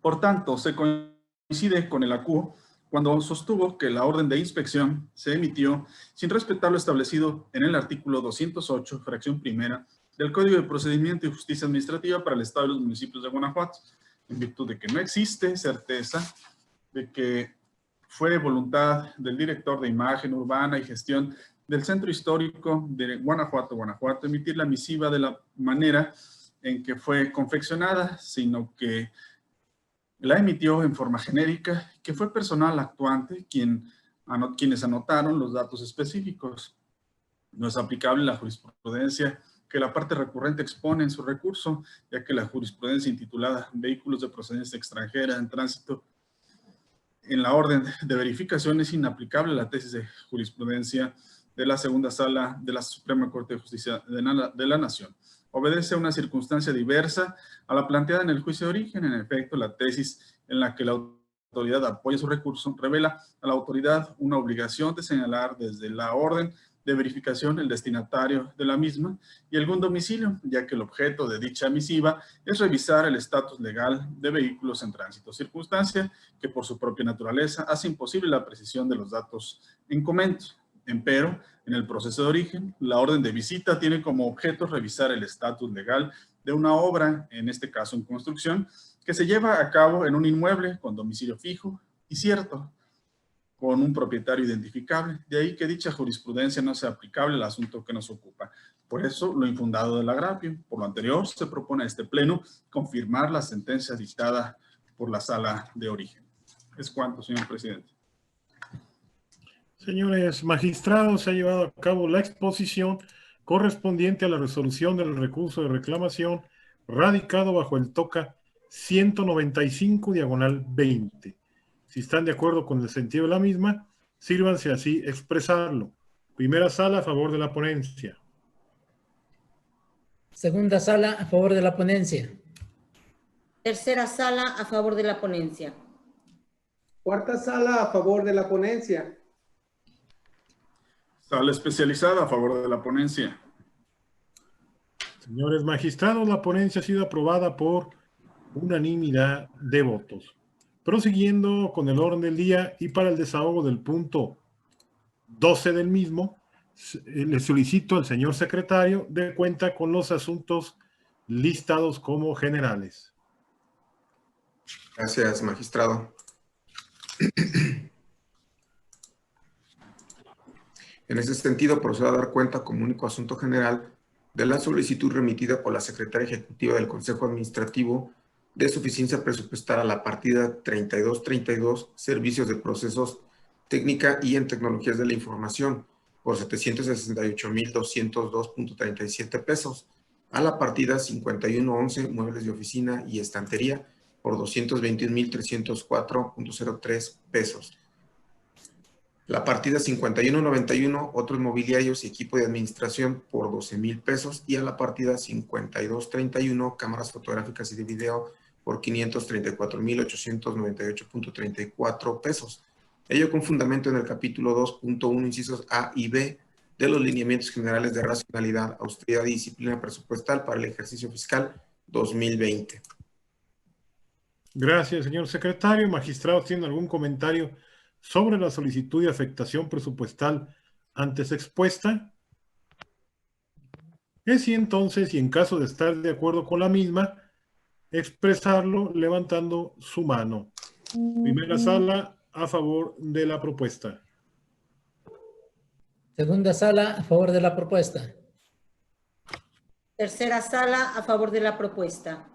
[SPEAKER 5] Por tanto, se coincide con el ACUO cuando sostuvo que la orden de inspección se emitió sin respetar lo establecido en el artículo 208, fracción primera, del Código de Procedimiento y Justicia Administrativa para el Estado y los municipios de Guanajuato, en virtud de que no existe certeza de que fue voluntad del director de imagen urbana y gestión del Centro Histórico de Guanajuato, emitir la misiva de la manera en que fue confeccionada, sino que la emitió en forma genérica, que fue personal actuante quienes anotaron los datos específicos. No es aplicable la jurisprudencia que la parte recurrente expone en su recurso, ya que la jurisprudencia intitulada Vehículos de procedencia extranjera en tránsito en la orden de verificación es inaplicable a la tesis de jurisprudencia de la segunda sala de la Suprema Corte de Justicia de la Nación. Obedece a una circunstancia diversa a la planteada en el juicio de origen. En efecto, la tesis en la que la autoridad apoya su recurso revela a la autoridad una obligación de señalar desde la orden de verificación el destinatario de la misma y algún domicilio, ya que el objeto de dicha misiva es revisar el estatus legal de vehículos en tránsito, circunstancia que por su propia naturaleza hace imposible la precisión de los datos en comento. Empero, en el proceso de origen, la orden de visita tiene como objeto revisar el estatus legal de una obra, en este caso en construcción, que se lleva a cabo en un inmueble con domicilio fijo y cierto, con un propietario identificable. De ahí que dicha jurisprudencia no sea aplicable al asunto que nos ocupa. Por eso, lo infundado del agravio. Por lo anterior, se propone a este pleno confirmar la sentencia dictada por la sala de origen. Es cuanto, señor presidente.
[SPEAKER 1] Señores magistrados, se ha llevado a cabo la exposición correspondiente a la resolución del recurso de reclamación radicado bajo el TOCA 195, diagonal 20. Si están de acuerdo con el sentido de la misma, sírvanse así expresarlo. Primera sala a favor de la ponencia.
[SPEAKER 2] Segunda sala a favor de la ponencia.
[SPEAKER 3] Tercera sala a favor de la ponencia.
[SPEAKER 4] Cuarta sala a favor de la ponencia.
[SPEAKER 5] Sala especializada a favor de la ponencia.
[SPEAKER 1] Señores magistrados, la ponencia ha sido aprobada por unanimidad de votos. Prosiguiendo con el orden del día y para el desahogo del punto 12 del mismo, le solicito al señor secretario de cuenta con los asuntos listados como generales.
[SPEAKER 6] Gracias, magistrado. En ese sentido, procedo a dar cuenta como único asunto general de la solicitud remitida por la Secretaria Ejecutiva del Consejo Administrativo de suficiencia presupuestal a la partida 3232, Servicios de Procesos, Técnica y en Tecnologías de la Información, por 768,202.37 pesos, a la partida 5111, Muebles de Oficina y Estantería, por 221,304.03 pesos. La partida 5191, otros mobiliarios y equipo de administración, por 12,000 pesos. Y a la partida 5231, cámaras fotográficas y de video, por 534,898.34 pesos. Ello con fundamento en el capítulo 2.1, incisos A y B, de los lineamientos generales de racionalidad, austeridad y disciplina presupuestal para el ejercicio fiscal 2020.
[SPEAKER 1] Gracias, señor secretario. Magistrados, ¿tienen algún comentario sobre la solicitud de afectación presupuestal antes expuesta? Es así entonces, y en caso de estar de acuerdo con la misma, expresarlo levantando su mano. Primera sala a favor de la propuesta.
[SPEAKER 2] Segunda sala a favor de la propuesta.
[SPEAKER 3] Tercera sala a favor de la propuesta.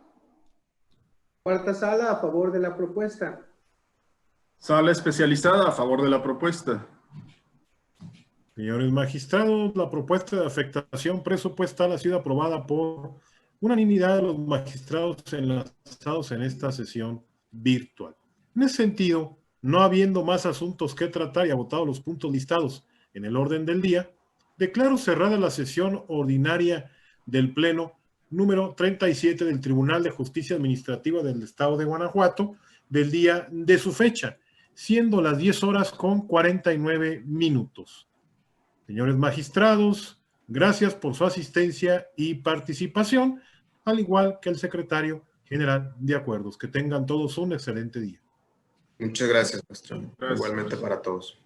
[SPEAKER 4] Cuarta sala a favor de la propuesta.
[SPEAKER 5] Sala especializada a favor de la propuesta.
[SPEAKER 1] Señores magistrados, la propuesta de afectación presupuestal ha sido aprobada por unanimidad de los magistrados enlazados en esta sesión virtual. En ese sentido, no habiendo más asuntos que tratar y agotados los puntos listados en el orden del día, declaro cerrada la sesión ordinaria del Pleno número 37 del Tribunal de Justicia Administrativa del Estado de Guanajuato del día de su fecha, siendo las 10:49. Señores magistrados, gracias por su asistencia y participación, al igual que el secretario general de Acuerdos. Que tengan todos un excelente día.
[SPEAKER 6] Muchas gracias, maestro.
[SPEAKER 5] Gracias.
[SPEAKER 6] Igualmente para todos.